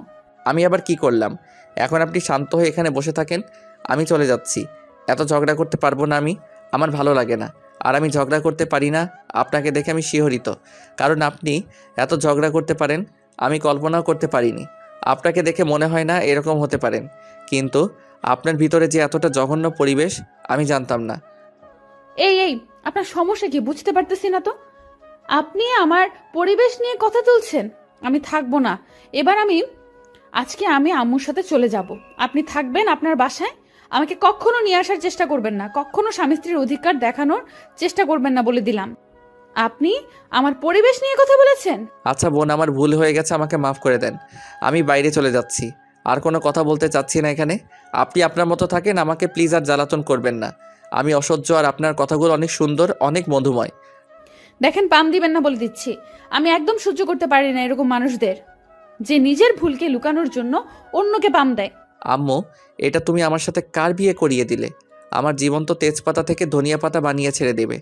আমি আবার কি করলাম? এখন আপনি শান্ত হয়ে এখানে বসে থাকেন, আমি চলে যাচ্ছি। এত ঝগড়া করতে পারবো না আমি, আমার ভালো লাগে না। আর আমি ঝগড়া করতে পারি না আপনাকে দেখে আমি শিহরিত, কারণ আপনি এত ঝগড়া করতে পারেন আমি কল্পনাও করতে পারিনি। আপনাকে দেখে মনে হয় না এরকম হতে পারেন, কিন্তু আপনার ভিতরে যে এতটা জঘন্য পরিবেশ আমি জানতাম না। এই আপনার সমস্যা কি বুঝতে পারতেছি না তো। আপনি আমার পরিবেশ নিয়ে কথা তুলছেন। আমি থাকবো না এবার। আজকে আমি আম্মুর সাথে চলে যাব। আপনি থাকবেন আপনার বাসায়। আমাকে কখনো নিয়ে আসার চেষ্টা করবেন না, কখনো স্বামী স্ত্রীর অধিকার দেখানোর চেষ্টা করবেন না বলে দিলাম। আপনি আমার পরিবেশ নিয়ে কথা বলেছেন। আচ্ছা বোন, আমার ভুল হয়ে গেছে, আমাকে মাফ করে দেন। আমি বাইরে চলে যাচ্ছি, আর কোনো কথা বলতে চাচ্ছি না এখানে। আপনি আপনার মতো থাকেন, আমাকে প্লিজ আর জ্বালাতন করবেন না। আমি অসহ্য, আর আপনার কথাগুলো অনেক সুন্দর, অনেক মধুময়। দেখেন, পাম দিবেন না বলে দিচ্ছি। আমি একদম সহ্য করতে পারি না এরকম মানুষদের, যে নিজের ভুলকে লুকানোর জন্য অন্যকে পাম দেয়। আম্মু, এটা তুমি আমার সাথে কার বিয়ে করিয়ে দিলে? আমার জীবন তো তেজপাতা থেকে ধনিয়া পাতা বানিয়ে ছেড়ে দেবে।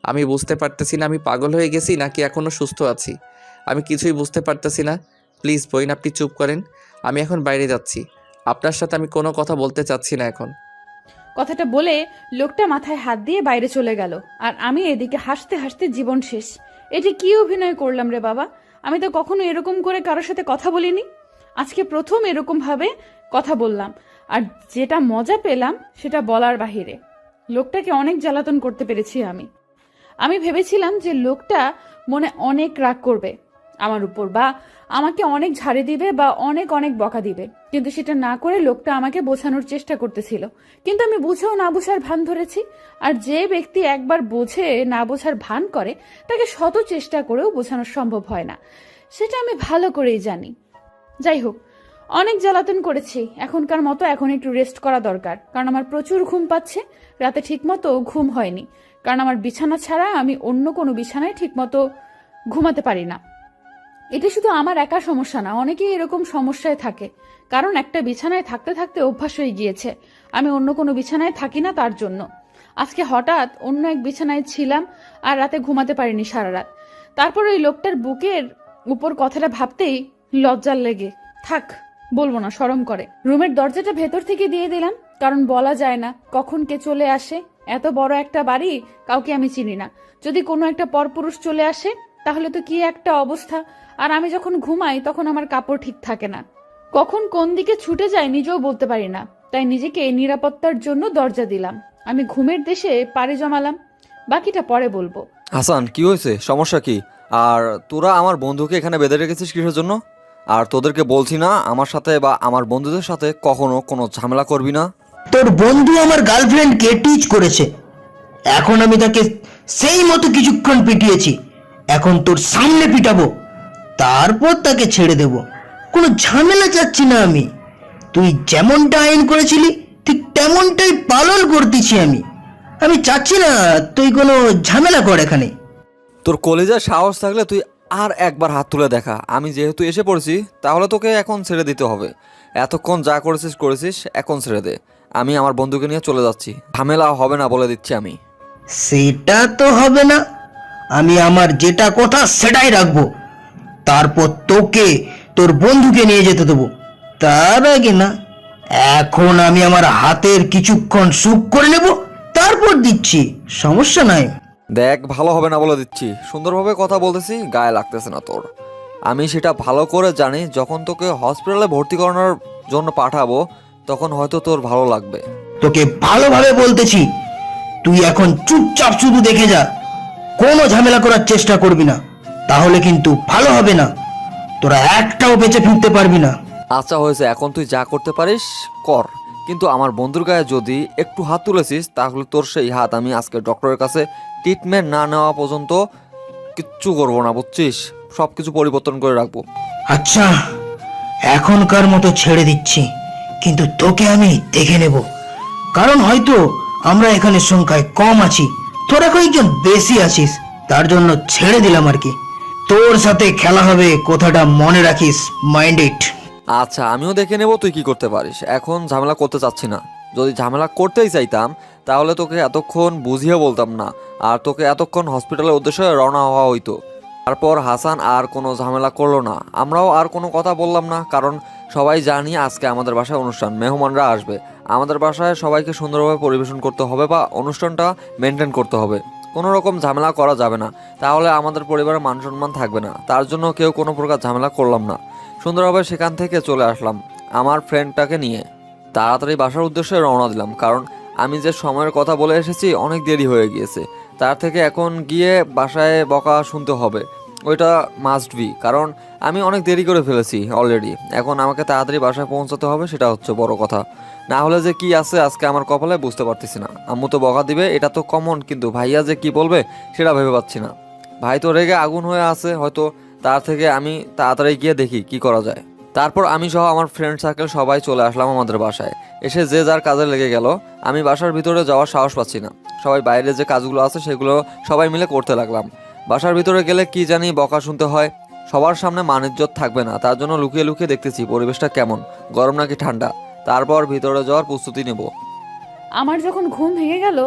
আমি বুঝতে পারতেছি না আমি পাগল হয়ে গেছি নাকি এখনও সুস্থ আছি। আমি কিছুই বুঝতে পারতেছি না। প্লিজ বোন, আপনি চুপ করেন। আমি এখন বাইরে যাচ্ছি, আপনার সাথে আমি কোনো কথা বলতে চাচ্ছি না এখন। কথাটা বলে লোকটা মাথায় হাত দিয়ে বাইরে চলে গেল, আর আমি এদিকে হাসতে হাসতে জীবন শেষ। এটি কি অভিনয় করলাম রে বাবা। আমি তো কখনো এরকম করে কারোর সাথে কথা বলিনি, আজকে প্রথম এরকম ভাবে কথা বললাম। আর যেটা মজা পেলাম সেটা বলার বাহিরে। লোকটাকে অনেক জ্বালাতন করতে পেরেছি আমি ভেবেছিলাম যে লোকটা মনে অনেক রাগ করবে আমার উপর, বা আমাকে অনেক ঝাড়ে দিবে, বা অনেক অনেক বকা দিবে, কিন্তু সেটা না করে লোকটা আমাকে বোঝানোর চেষ্টা করতেছিল। কিন্তু আমি বুঝেও না বোঝার ভান ধরেছি। আর যে ব্যক্তি একবার বোঝে না বোঝার ভান করে তাকে শত চেষ্টা করেও বোঝানো সম্ভব হয় না, সেটা আমি ভালো করেই জানি। যাই হোক, অনেক জ্বালাতন করেছি, এখনকার মতো এখন একটু রেস্ট করা দরকার, কারণ আমার প্রচুর ঘুম পাচ্ছে। রাতে ঠিকমতো ঘুম হয়নি, কারণ আমার বিছানা ছাড়া আমি অন্য কোনো বিছানায় ঠিকমতো ঘুমাতে পারি না। এটা শুধু আমার একা সমস্যা না, অনেকেই এরকম সমস্যায় থাকে, কারণ একটা বিছানায় থাকতে থাকতে অভ্যাস হয়ে গিয়েছে। আমি অন্য কোনো বিছানায় থাকি না তার জন্য। আজকে হঠাৎ অন্য এক বিছানায় ছিলাম, আর রাতে ঘুমাতে পারিনি সারা রাত। তারপর ওই লোকটার বুকের উপর কথাটা ভাবতেই লজ্জার লেগে থাক, বলবো না, শরম করে রুমের দরজাটা ভেতর থেকে দিয়ে দিলাম, কারণ বলা যায় না কখন কে চলে আসে। এত বড় একটা বাড়ি, কাউকে আমি চিনি না। যদি কোনো একটা পরপুরুষ চলে আসে তাহলে তো কি একটা অবস্থা। আর আমি যখন ঘুমাই তখন আমার কাপড় ঠিক থাকে না, কখন কোন দিকে ছুটে যায় নিজেও বলতে পারি না। তাই নিজেকে নিরাপত্তার জন্য দরজা দিলাম। আমি ঘুমের দেশে পাড়ি জমালাম, বাকিটা পরে বলবো। হাসান, কি হয়েছে? সমস্যা কি? আর তোরা আমার বন্ধুকে এখানে বেঁধে রেখেছিস কিসের জন্য? আর তোদেরকে বলছি না আমার সাথে বা আমার বন্ধুদের সাথে কখনো কোনো ঝামেলা করবি না। তোর বন্ধু আমার গার্লফ্রেন্ডকে টিচ করেছে, এখন আমি তাকে সেই মতো কিছুক্ষণ পিটিয়েছি, এখন তোর সামনে পিটাবো, তারপর তাকে ছেড়ে দেব। কোনো ঝামেলা চাচ্ছি না আমি। তুই যেমনটা আইন করেছিলি ঠিক তেমনটাই পালন করতেছি আমি চাচ্ছি না তুই কোনো ঝামেলা কর এখানে। তোর কলেজার সাহস থাকলে তুই আর একবার হাত তুলে দেখা। আমি যেহেতু এসে পড়েছি তাহলে তোকে এখন ছেড়ে দিতে হবে। এতক্ষণ যা করেছিস এখন ছেড়ে দে। আমি আমার বন্ধুকে নিয়ে চলে যাচ্ছি, ঝামেলা হবে না বলে দিচ্ছি আমি। সেটা তো হবে না, আমি আমার যেটা কথা সেটাই রাখবো। তারপর তোকে তোর বন্ধুকে নিয়ে যেতে দেবো, তার আগে না। এখন আমি আমার হাতের কিছুক্ষণ সুখ করে নেব, তারপর দিচ্ছি, সমস্যা নাই। দেখ, ভালো হবে না বলে দিচ্ছি। সুন্দরভাবে কথা বলতেছি, গায়ে লাগতেছে না তোর। আমি সেটা ভালো করে জানি, যখন তোকে হসপিটালে ভর্তি করানোর জন্য পাঠাবো তখন হয়তো তোর ভালো লাগবে। তোকে ভালোভাবে বলতেছি, তুই এখন চুপচাপ শুধু দেখে যা, কোনো ঝামেলা করার চেষ্টা করবি না, তাহলে কিন্তু ভালো হবে না। তোরা একটাও বেঁচে ফিরতে পারবি না। আচ্ছা হয়েছে, এখন তুই যা করতে পারিস কর, কিন্তু আমার বন্ধুর গায়ে যদি একটু হাত তুলেছিস তাহলে তোর সেই হাত আমি আজকে ডক্টরের কাছে ট্রিটমেন্ট না নেওয়া পর্যন্ত কিচ্ছু করবো না, বুঝছিস? সব কিছু পরিবর্তন করে রাখবো। আচ্ছা, এখনকার মতো ছেড়ে দিচ্ছি, কিন্তু তোকে আমি দেখে নেব, কারণ হয়তো আমরা এখানে সংখ্যায় কম আছি, তোরা কয়েকজন বেশি আছিস, তার জন্য ছেড়ে দিলাম আর কি। তোর সাথে খেলা হবে, কথাটা মনে রাখিস, মাইন্ডেড। আচ্ছা, আমিও দেখে নেব তুই কি করতে পারিস। এখন ঝামেলা করতে চাচ্ছি না। যদি ঝামেলা করতেই চাইতাম তাহলে তোকে এতক্ষণ বুঝিয়ে বলতাম না, আর তোকে এতক্ষণ হসপিটালের উদ্দেশ্যে রওনা হওয়া হইতো। তারপর হাসান আর কোনো ঝামেলা করলো না, আমরাও আর কোনো কথা বললাম না, কারণ সবাই জানি আজকে আমাদের বাসায় অনুষ্ঠান, মেহমানরা আসবে। আমাদের বাসায় সবাইকে সুন্দরভাবে পরিবেশন করতে হবে বা অনুষ্ঠানটা মেনটেন করতে হবে। কোনো রকম ঝামেলা করা যাবে না, তাহলে আমাদের পরিবারের মান সম্মান থাকবে না। তার জন্য কেউ কোনো প্রকার ঝামেলা করলাম না। সুন্দরভাবে সেখান থেকে চলে আসলাম আমার ফ্রেন্ডটাকে নিয়ে। তাড়াতাড়ি বাসার উদ্দেশ্যে রওনা দিলাম, কারণ আমি যে সময়ের কথা বলে এসেছি অনেক দেরি হয়ে গিয়েছে। তার থেকে এখন গিয়ে বাসায় বকা শুনতে হবে, ওইটা মাস্ট বি, কারণ আমি অনেক দেরি করে ফেলেছি অলরেডি। এখন আমাকে তাড়াতাড়ি বাসায় পৌঁছাতে হবে, সেটা হচ্ছে বড় কথা। না হলে যে কি আছে আজকে আমার কপালে বুঝতে পারতেছি না। আম্মু তো বকা দিবে এটা তো কমন, কিন্তু ভাইয়া যে কি বলবে সেটা ভেবে পাচ্ছি না। ভাই তো রেগে আগুন হয়ে আছে, হয়তো তার থেকে আমি তাড়াতাড়ি গিয়ে দেখি কি করা যায়। তারপর আমি সহ আমার ফ্রেন্ড সার্কেল সবাই চলে আসলাম আমাদের বাসায়। এসে যে যার কাজে লেগে গেল। আমি বাসার ভিতরে যাওয়ার সাহস পাচ্ছি না। সবাই বাইরে যে কাজগুলো আছে সেগুলো সবাই মিলে করতে লাগলাম। বাসার ভিতরে গেলে কি জানি বকা শুনতে হয়। সবার সামনে মান ইজ্জত থাকবে না, তার জন্য লুকিয়ে লুকিয়ে দেখতেছি পরিবেশটা কেমন, গরম নাকি ঠান্ডা। তারপর ভিতরে যাওয়ার প্রস্তুতি নেব। আমার যখন ঘুম ভেঙে গেল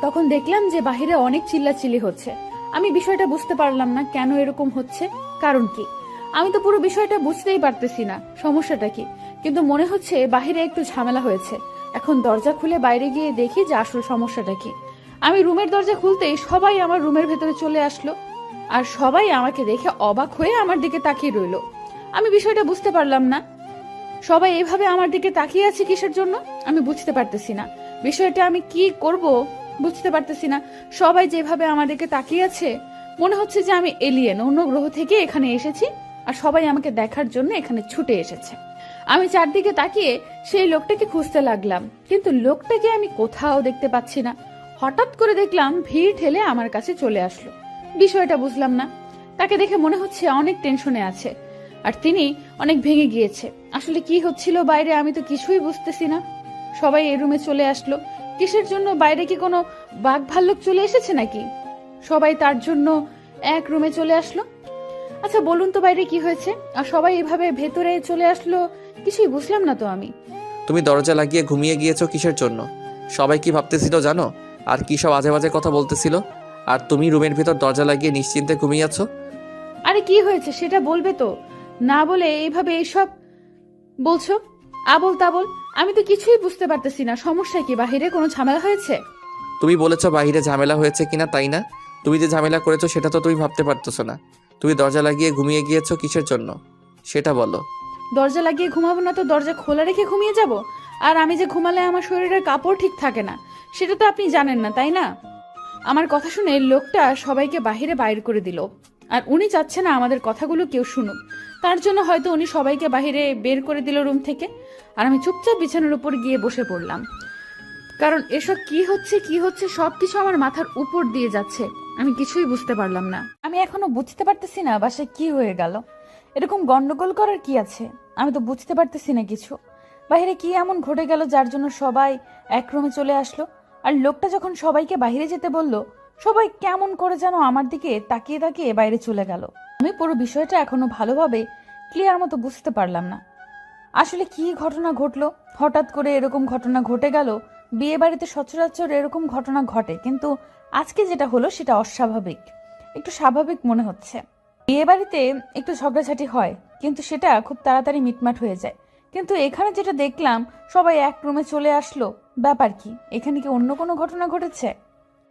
তখন দেখলাম যে বাহিরে অনেক চিল্লাচিল্লি হচ্ছে। আমি বিষয়টা বুঝতে পারলাম না কেন এরকম হচ্ছে, কারণ কি। আমি তো পুরো বিষয়টা বুঝতেই পারতেছি না সমস্যাটা কি, কিন্তু মনে হচ্ছে বাহিরে একটু ঝামেলা হয়েছে। এখন দরজা খুলে বাইরে গিয়ে দেখি যে আসল সমস্যাটা কি। আমি রুমের দরজা খুলতেই সবাই আমার রুমের ভেতরে চলে আসলো, আর সবাই আমাকে দেখে অবাক হয়ে আমার দিকে তাকিয়ে রইলো। আমি বিষয়টা বুঝতে পারলাম না, সবাই এভাবে আমার দিকে তাকিয়ে আছে কিসের জন্য আমি বুঝতে পারতেছি না। বিষয়টা আমি কি করব বুঝতে পারতেছি না। সবাই যেভাবে আমার দিকে তাকিয়ে আছে মনে হচ্ছে যে আমি এলিয়েন, অন্য গ্রহ থেকে এখানে এসেছি, আর সবাই আমাকে দেখার জন্য এখানে ছুটে এসেছে। আমি চারদিকে তাকিয়ে সেই লোকটাকে খুঁজতে লাগলাম, কিন্তু লোকটাকে আমি কোথাও দেখতে পাচ্ছি না। হঠাৎ করে দেখলাম ভিড় ঠেলে আমার কাছে চলে আসলো। বিষয়টা বুঝলাম না। তাকে দেখে মনে হচ্ছে অনেক টেনশনে আছে, আর তিনি অনেক ভেঙে গিয়েছে। আসলে কি হচ্ছিল বাইরে আমি তো কিছুই বুঝতেছি না। সবাই এই রুমে চলে আসলো কিসের জন্য? বাইরে কি কোনো বাঘ ভাল্লুক চলে এসেছে নাকি? সবাই তার জন্য এক রুমে চলে আসলো। আচ্ছা বলুন তো বাইরে কি হয়েছে, আর সবাই এভাবে ভেতরে চলে আসলো, কিছুই বুঝলাম না তো আমি। তুমি দরজা লাগিয়ে ঘুমিয়ে গিয়েছো কিসের জন্য? সবাই কি ভাবতেছিল জানো? আর কি সব আজে বাজে কথা বলতেছিল, আর তুমি রুমের ভিতর দরজা লাগিয়ে নিশ্চিন্তে ঘুমিয়ে আছো। আরে কি হয়েছে সেটা বলবে তো, না বলে এইভাবে এইসব বলছো আবল তাবল। আমি তো কিছুই বুঝতে পারতেছি না। সমস্যা কি? বাহিরে কোনো ঝামেলা হয়েছে? তুমি বলেছো বাইরে ঝামেলা হয়েছে কিনা, তাই না? তুমি যে ঝামেলা করেছো সেটা তো তুমি ভাবতে পারতেছো না। তুমি দরজা লাগিয়ে ঘুমিয়ে গিয়েছো কিসের জন্য সেটা বলো। দরজা লাগিয়ে ঘুমাবো না তো দরজা খোলা রেখে ঘুমিয়ে যাব? আর আমি যে ঘুমালে আমার শরীরের কাপড় ঠিক থাকে না, সেটা তো আপনি জানেন না, তাই না? আমার কথা শুনে লোকটা সবাইকে বাহিরে বাইর করে দিল, আর উনি চাচ্ছে না আমাদের কথাগুলো কেউ শুনুক। তার জন্য হয়তো উনি সবাইকে বাহিরে বের করে দিল রুম থেকে। আর আমি চুপচাপ বিছানার উপর গিয়ে বসে পড়লাম, কারণ এসব কি হচ্ছে সবকিছু আমার মাথার উপর দিয়ে যাচ্ছে। আমি কিছুই বুঝতে পারলাম না। আমি এখনো বুঝতে পারতেছি না বাসায় কি হয়ে গেল। এরকম গন্ডগোল করার কি আছে? আমি তো বুঝতে পারতেছি না কিছু। বাইরে কি এমন ঘটে গেল যার জন্য সবাই এক রুমে চলে আসলো? আর লোকটা যখন সবাইকে বাইরে যেতে বলল, সবাই কেমন করে যেন আমার দিকে তাকিয়ে তাকিয়ে বাইরে চলে গেল। আমি পুরো বিষয়টা এখনো ভালোভাবে ক্লিয়ার মতো বুঝতে পারলাম না। আসলে কি ঘটনা ঘটলো? হঠাৎ করে এরকম ঘটনা ঘটে গেল। বিয়ে বাড়িতে সচরাচর এরকম ঘটনা ঘটে, কিন্তু আজকে যেটা হলো সেটা অস্বাভাবিক। একটু স্বাভাবিক মনে হচ্ছে। বিয়ে বাড়িতে একটু ঝগড়াঝাটি হয়, কিন্তু সেটা খুব তাড়াতাড়ি মিটমাট হয়ে যায়। কিন্তু এখানে যেটা দেখলাম সবাই এক রুমে চলে আসলো, ব্যাপার কি? এখানে কি অন্য কোনো ঘটনা ঘটেছে?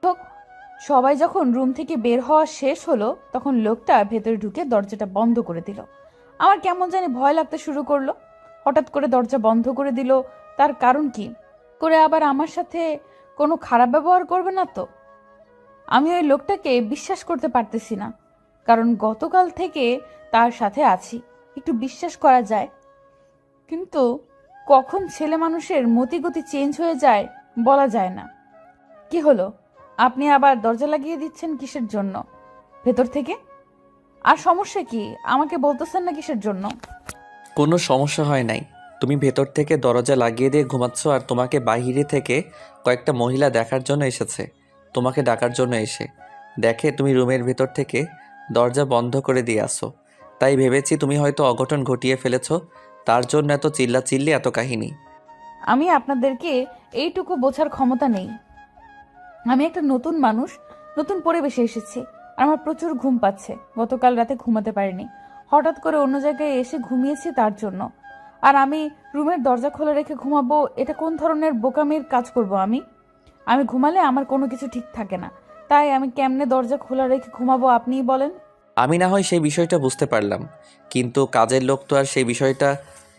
হোক, সবাই যখন রুম থেকে বের হওয়া শেষ হলো তখন লোকটা ভেতরে ঢুকে দরজাটা বন্ধ করে দিল। আমার কেমন জানি ভয় লাগতে শুরু করলো। হঠাৎ করে দরজা বন্ধ করে দিল, তার কারণ কি? করে আবার আমার সাথে কোনো খারাপ ব্যবহার করবে না তো? আমি ওই লোকটাকে বিশ্বাস করতে পারতেছি না, কারণ গতকাল থেকে তার সাথে আছি। একটু বিশ্বাস করা যায়, কিন্তু কখন ছেলে মানুষের মতিগতি চেঞ্জ হয়ে যায় বলা যায় না। কি হলো? আপনি আবার দরজা লাগিয়ে দিচ্ছেন কিসের জন্য ভেতর থেকে? আর সমস্যা কি আমাকে বলতেছেন না কিসের জন্য? কোনো সমস্যা হয় নাই। তুমি ভেতর থেকে দরজা লাগিয়ে দিয়ে ঘুমাচ্ছ, আর তোমাকে বাইরে থেকে কয়েকটা মহিলা দেখার জন্য এসেছে। তোমাকে ডাকার জন্য এসে দেখে তুমি রুমের ভেতর থেকে দরজা বন্ধ করে দিয়ে আসো। তাই ভেবেছি তুমি হয়তো অঘটন ঘটিয়ে ফেলেছো, তার জন্য এত চিল্লাচিল্লি, এত কাহিনী। আমি আপনাদেরকে এইটুকু বোঝার ক্ষমতা নেই। আমি একটা নতুন মানুষ, নতুন পরিবেশে এসেছি, আর আমার প্রচুর ঘুম পাচ্ছে। গতকাল রাতে ঘুমাতে পারিনি, হঠাৎ করে অন্য জায়গায় এসে ঘুমিয়েছি তার জন্য। আর আমি রুমের দরজা খোলা রেখে ঘুমাবো, এটা কোন ধরনের বোকামির কাজ করব আমি? আমি ঘুমালে আমার কোনো কিছু ঠিক থাকে না, তাই আমি কেমনে দরজা খোলা রেখে ঘুমাবো আপনিই বলেন। আমি না হয় সেই বিষয়টা বুঝতে পারলাম, কিন্তু কাজের লোক তো আর সেই বিষয়টা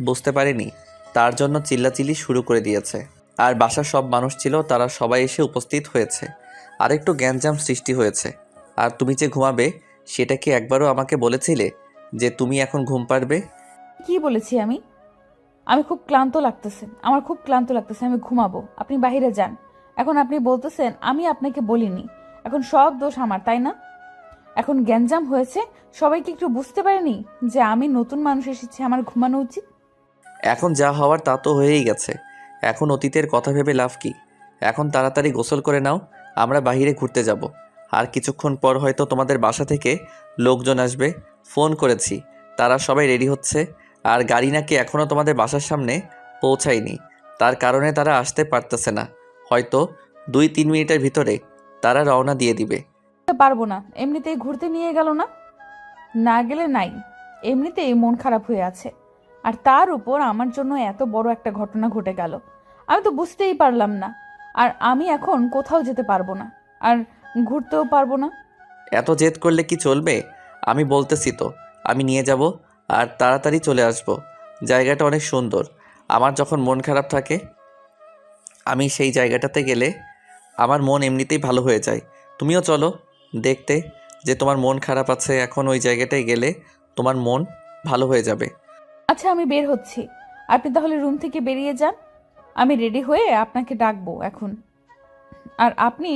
বুঝতে পারেনি। তার জন্য চিল্লাচিল্লি শুরু করে দিয়েছে। আর বাসার সব মানুষ ছিল, তারা সবাই এসে উপস্থিত হয়েছে। আর একটু গ্যাঞ্জাম সৃষ্টি হয়েছে। আর তুমি যে ঘুমাবে সেটা কি একবারও আমাকে বলেছিলে যে তুমি এখন ঘুম পাড়বে? কি বলেছি আমি? আমি খুব ক্লান্ত লাগতেছে, আমার খুব ক্লান্ত লাগতেছে, আমি ঘুমাবো, আপনি বাইরে যান। এখন আপনি বলতেছেন আমি আপনাকে বলিনি, এখন সব দোষ আমার, তাই না? এখন গ্যাঞ্জাম হয়েছে, সবাইকে একটু বুঝতে পারেনি যে আমি নতুন মানুষ এসেছি, আমার ঘুমানো উচিত। এখন যা হওয়ার তা তো হয়েই গেছে। এখন অতীতের কথা ভেবে লাভ কি? এখন তাড়াতাড়ি গোসল করে নাও, আমরা বাইরে ঘুরতে যাব। আর কিছুক্ষণ পর হয়তো তোমাদের বাসা থেকে লোকজন আসবে। ফোন করেছি, তারা সবাই রেডি হচ্ছে। আর গাড়ি নাকি এখনও তোমাদের বাসার সামনে পৌঁছায়নি, তার কারণে তারা আসতে পারতেছে না। হয়তো 2-3 মিনিটের ভিতরে তারা রওনা দিয়ে দিবে। পারবো না, এমনিতেই ঘুরতে নিয়ে গেল না, না গেলে নাই, এমনিতেই মন খারাপ হয়ে আছে। আর তার উপর আমার জন্য এত বড় একটা ঘটনা ঘটে গেল, আমি তো বুঝতেই পারলাম না। আর আমি এখন কোথাও যেতে পারবো না, আর ঘুরতেও পারবো না। এত জেদ করলে কি চলবে? আমি বলতেছি তো, আমি নিয়ে যাব আর তাড়াতাড়ি চলে আসব। জায়গাটা অনেক সুন্দর। আমার যখন মন খারাপ থাকে আমি সেই জায়গাটাতে গেলে আমার মন এমনিতেই ভালো হয়ে যায়। তুমিও চলো দেখতে যে তোমার মন খারাপ আছে, এখন ওই জায়গাটায় গেলে তোমার মন ভালো হয়ে যাবে। আচ্ছা আমি বের হচ্ছি, আপনি তাহলে রুম থেকে বেরিয়ে যান, আমি রেডি হয়ে আপনাকে ডাকবো এখন। আর আপনি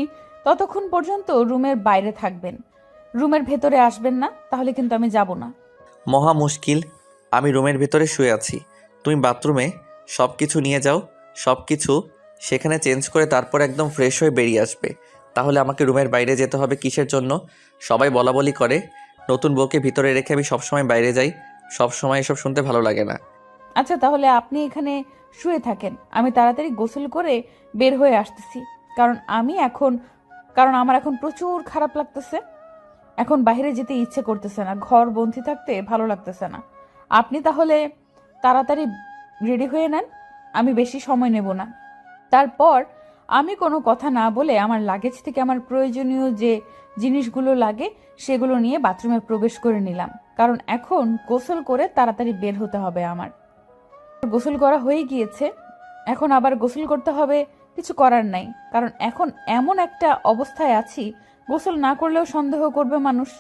ততক্ষণ পর্যন্ত রুমের বাইরে থাকবেন, রুমের ভেতরে আসবেন না, তাহলে কিন্তু আমি যাব না। মহা মুশকিল, আমি রুমের ভেতরে শুয়ে আছি, তুমি বাথরুমে সব কিছু নিয়ে যাও, সব কিছু সেখানে চেঞ্জ করে তারপর একদম ফ্রেশ হয়ে বেরিয়ে আসবে। তাহলে আমাকে রুমের বাইরে যেতে হবে কিসের জন্য? সবাই বলাবলি করে নতুন বউকে ভিতরে রেখে আমি সবসময় বাইরে যাই। সবসময় এসব শুনতে ভালো লাগে না। আচ্ছা তাহলে আপনি এখানে শুয়ে থাকেন, আমি তাড়াতাড়ি গোসল করে বের হয়ে আসতেছি। কারণ আমার এখন প্রচুর খারাপ লাগতেছে, এখন বাইরে যেতে ইচ্ছে করতেছে না, ঘর বন্দি থাকতে ভালো লাগতেছে না। আপনি তাহলে তাড়াতাড়ি রেডি হয়ে নেন, আমি বেশি সময় নেব না। তারপর আমি কোনো কথা না বলে আমার লাগেজ থেকে আমার প্রয়োজনীয় যে জিনিসগুলো লাগে সেগুলো নিয়ে বাথরুমে প্রবেশ করে নিলাম, কারণ এখন গোসল করে তাড়াতাড়ি বের হতে হবে আমার। গোসল করা হয়ে গিয়েছে, এখন আবার গোসল করতে হবে, কিছু করার নাই, কারণ এখন এমন একটা অবস্থায় আছি, গোসল না করলেও সন্দেহ করবে মানুষ।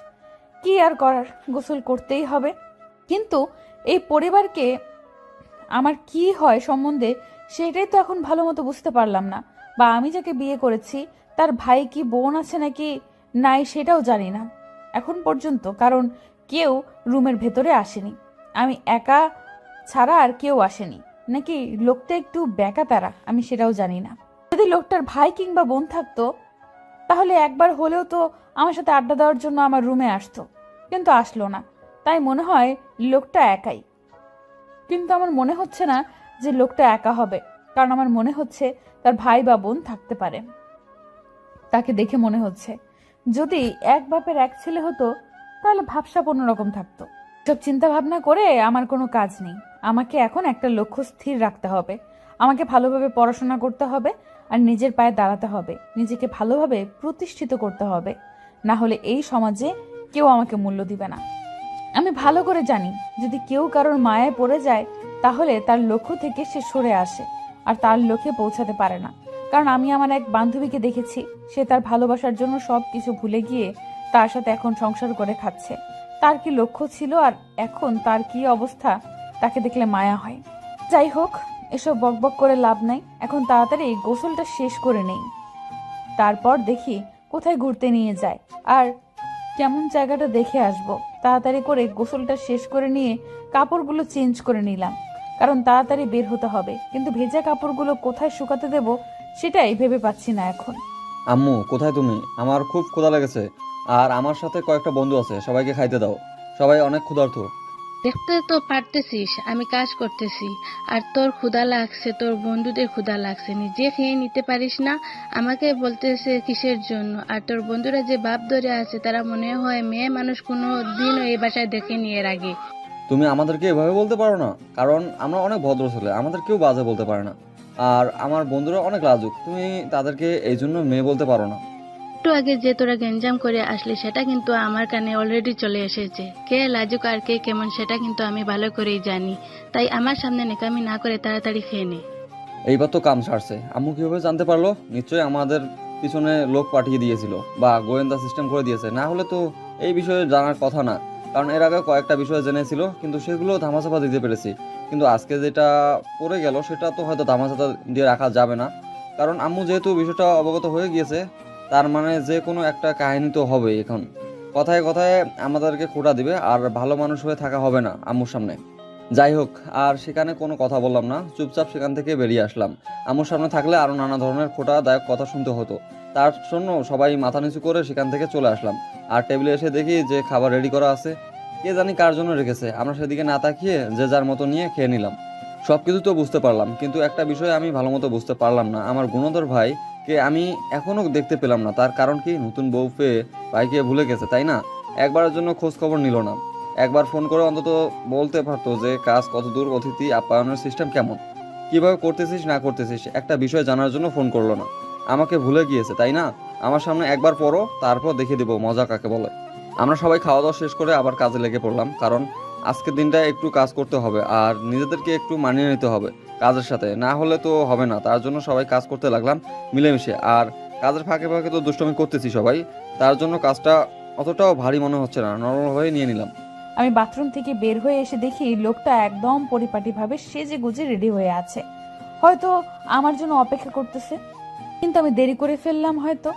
কি আর করার, গোসল করতেই হবে। কিন্তু এই পরিবারকে আমার কি হয় সম্বন্ধে সেটাই তো এখন ভালো মতো বুঝতে পারলাম না, বা আমি যাকে বিয়ে করেছি তার ভাই কি বোন আছে নাকি নাই সেটাও জানি না এখন পর্যন্ত, কারণ কেউ রুমের ভেতরে আসেনি, আমি একা ছাড়া আর কেউ আসেনি। নাকি লোকটা একটু ব্যাকা তারা, আমি সেটাও জানি না। যদি লোকটার ভাই কিংবা বোন থাকতো তাহলে একবার হলেও তো আমার সাথে আড্ডা দেওয়ার জন্য আমার রুমে আসতো, কিন্তু আসলো না। তাই মনে হয় লোকটা একাই। কিন্তু আমার মনে হচ্ছে না যে লোকটা একা হবে, কারণ আমার মনে হচ্ছে তার ভাই বা বোন থাকতে পারে। তাকে দেখে মনে হচ্ছে যদি এক বাপের এক ছেলে হতো তাহলে ভাবসাব অন্যরকম থাকতো। সব চিন্তা ভাবনা করে আমার কোনো কাজ নেই, আমাকে এখন একটা লক্ষ্য স্থির রাখতে হবে, আমাকে ভালোভাবে পড়াশোনা করতে হবে, আর নিজের পায়ে দাঁড়াতে হবে, নিজেকে ভালোভাবে প্রতিষ্ঠিত করতে হবে, না হলে এই সমাজে কেউ আমাকে মূল্য দিবে না। আমি ভালো করে জানি যদি কেউ কারোর মায়ায় পড়ে যায় তাহলে তার লক্ষ্য থেকে সে সরে আসে আর তার লক্ষ্যে পৌঁছাতে পারে না। কারণ আমি আমার এক বান্ধবীকে দেখেছি, সে তার ভালোবাসার জন্য সব কিছু ভুলে গিয়ে তার সাথে এখন সংসার করে খাচ্ছে। তার কি লক্ষ্য ছিল আর এখন তার কি অবস্থা, তাকে দেখলে মায়া হয়। যাই হোক, এসব বকবক করে লাভ নাই, এখন তাড়াতাড়ি গোসলটা শেষ করে নেই, তারপর দেখি কোথায় ঘুরতে নিয়ে যায় আর কেমন জায়গাটা দেখে আসবো। তাড়াতাড়ি করে গোসলটা শেষ করে নিয়ে কাপড়গুলো চেঞ্জ করে নিলাম, কারণ তাড়াতাড়ি বের হতে হবে। কিন্তু ভেজা কাপড়গুলো কোথায় শুকাতে দেব সেটাই ভেবে পাচ্ছি না এখন। আম্মু কোথায় তুমি? আমার খুব ক্ষুধা লেগেছে, আর আমার সাথে কয়েকটা বন্ধু আছে, সবাইকে খাইতে দাও, সবাই অনেক ক্ষুধার্ত। দেখতে তো পারতেছিস আমি কাজ করতেছি, আর তোর ক্ষুধা লাগছে, তোর বন্ধুদের ক্ষুধা লাগছে, নিজে খেয়ে নিতে পারিস না? আমাকে বলতেছে কিসের জন্য? আর তোর বন্ধুরা যে বাপ ধরে আছে তারা মনে হয় মেয়ে মানুষ কোনো দিনও এই বাসায় দেখেনি এর আগে। তুমি আমাদেরকে এভাবে বলতে পারো না, কারণ আমরা অনেক ভদ্র ছেলে, আমাদের কেউ বাজে বলতে পারে না। আর আমার বন্ধুরা অনেক লাজুক, তুমি তাদেরকে এই জন্য মেয়ে বলতে পারো না। একটু আগে যে তোরা গেঞ্জাম করে আসলি সেটা কিন্তু আমার কানে অলরেডি চলে এসেছে। কে লাজুক আর কে কেমন সেটা কিন্তু আমি ভালো করেই জানি। তাই আমার সামনে নেকামি না করে তাড়াতাড়ি খেয়ে নে। এইবার তো কাম সারছে। আম্মু কিভাবে জানতে পারলো? নিশ্চয়ই আমাদের পিছনে লোক পাঠিয়ে দিয়েছিল বা গোয়েন্দা সিস্টেম করে দিয়েছে, না হলে তো এই বিষয়ে জানার কথা না। কারণ এর আগে কয়েকটা বিষয় জেনেছিল, কিন্তু সেগুলো ধামাচাপা দিতে পেরেছি। কিন্তু আজকে যেটা পড়ে গেল সেটা তো হয়তো ধামাচাপা দিয়ে রাখা যাবে না, কারণ আম্মু যেহেতু বিষয়টা অবগত হয়ে গিয়েছে, তার মানে যে কোনো একটা কাহিনী তো হবে। এখন কথায় কথায় আমাদেরকে খোঁটা দিবে, আর ভালো মানুষ হয়ে থাকা হবে না আম্মুর সামনে। যাই হোক, আর সেখানে কোনো কথা বললাম না, চুপচাপ সেখান থেকে বেরিয়ে আসলাম। আম্মুর সামনে থাকলে আরও নানা ধরনের খোঁটাদায়ক কথা শুনতে হতো, তার জন্য সবাই মাথা নিচু করে সেখান থেকে চলে আসলাম। আর টেবিলে এসে দেখি যে খাবার রেডি করা আছে, কে জানি কার জন্য রেখেছে। আমরা সেদিকে না তাকিয়ে যে যার মতো নিয়ে খেয়ে নিলাম। সব কিছু তো বুঝতে পারলাম, কিন্তু একটা বিষয় আমি ভালো মতো বুঝতে পারলাম না, আমার গুণধর ভাই কে আমি এখনও দেখতে পেলাম না। তার কারণ কি? নতুন বউ পেয়ে ভাইকে ভুলে গেছে, তাই না? একবারের জন্য খোঁজ খবর নিল না। একবার ফোন করে অন্তত বলতে পারতো যে কাজ কত দূর, অতিথি আপ্যায়নের সিস্টেম কেমন, কিভাবে করতেছিস না করতেছিস, একটা বিষয় জানার জন্য ফোন করলো না। আমাকে ভুলে গিয়েছে, তাই না? আমার সামনে একবার পড়ো, তারপর দেখিয়ে দেবো মজা কাকে বলে। আমরা সবাই খাওয়া দাওয়া শেষ করে আবার কাজে লেগে পড়লাম, কারণ আজকের দিনটা একটু কাজ করতে হবে আর নিজেদেরকে একটু মানিয়ে নিতে হবে কাজের সাথে, না হলে তো হবে না। তার জন্য সবাই কাজ করতে লাগলাম মিলেমিশে, আর কাজের ফাঁকে ফাঁকে তো দুষ্টমি করতেছি সবাই, তার জন্য কাজটা অতটাও ভারী মনে হচ্ছে না, নরমভাবে নিয়ে নিলাম। আমি বাথরুম থেকে বের হয়ে এসে দেখি লোকটা একদম পরিপাটিভাবে সেজে গুজে রেডি হয়ে আছে, হয়তো আমার জন্য অপেক্ষা করতেছে। কিন্তু আমি দেরি করে ফেললাম হয়তো।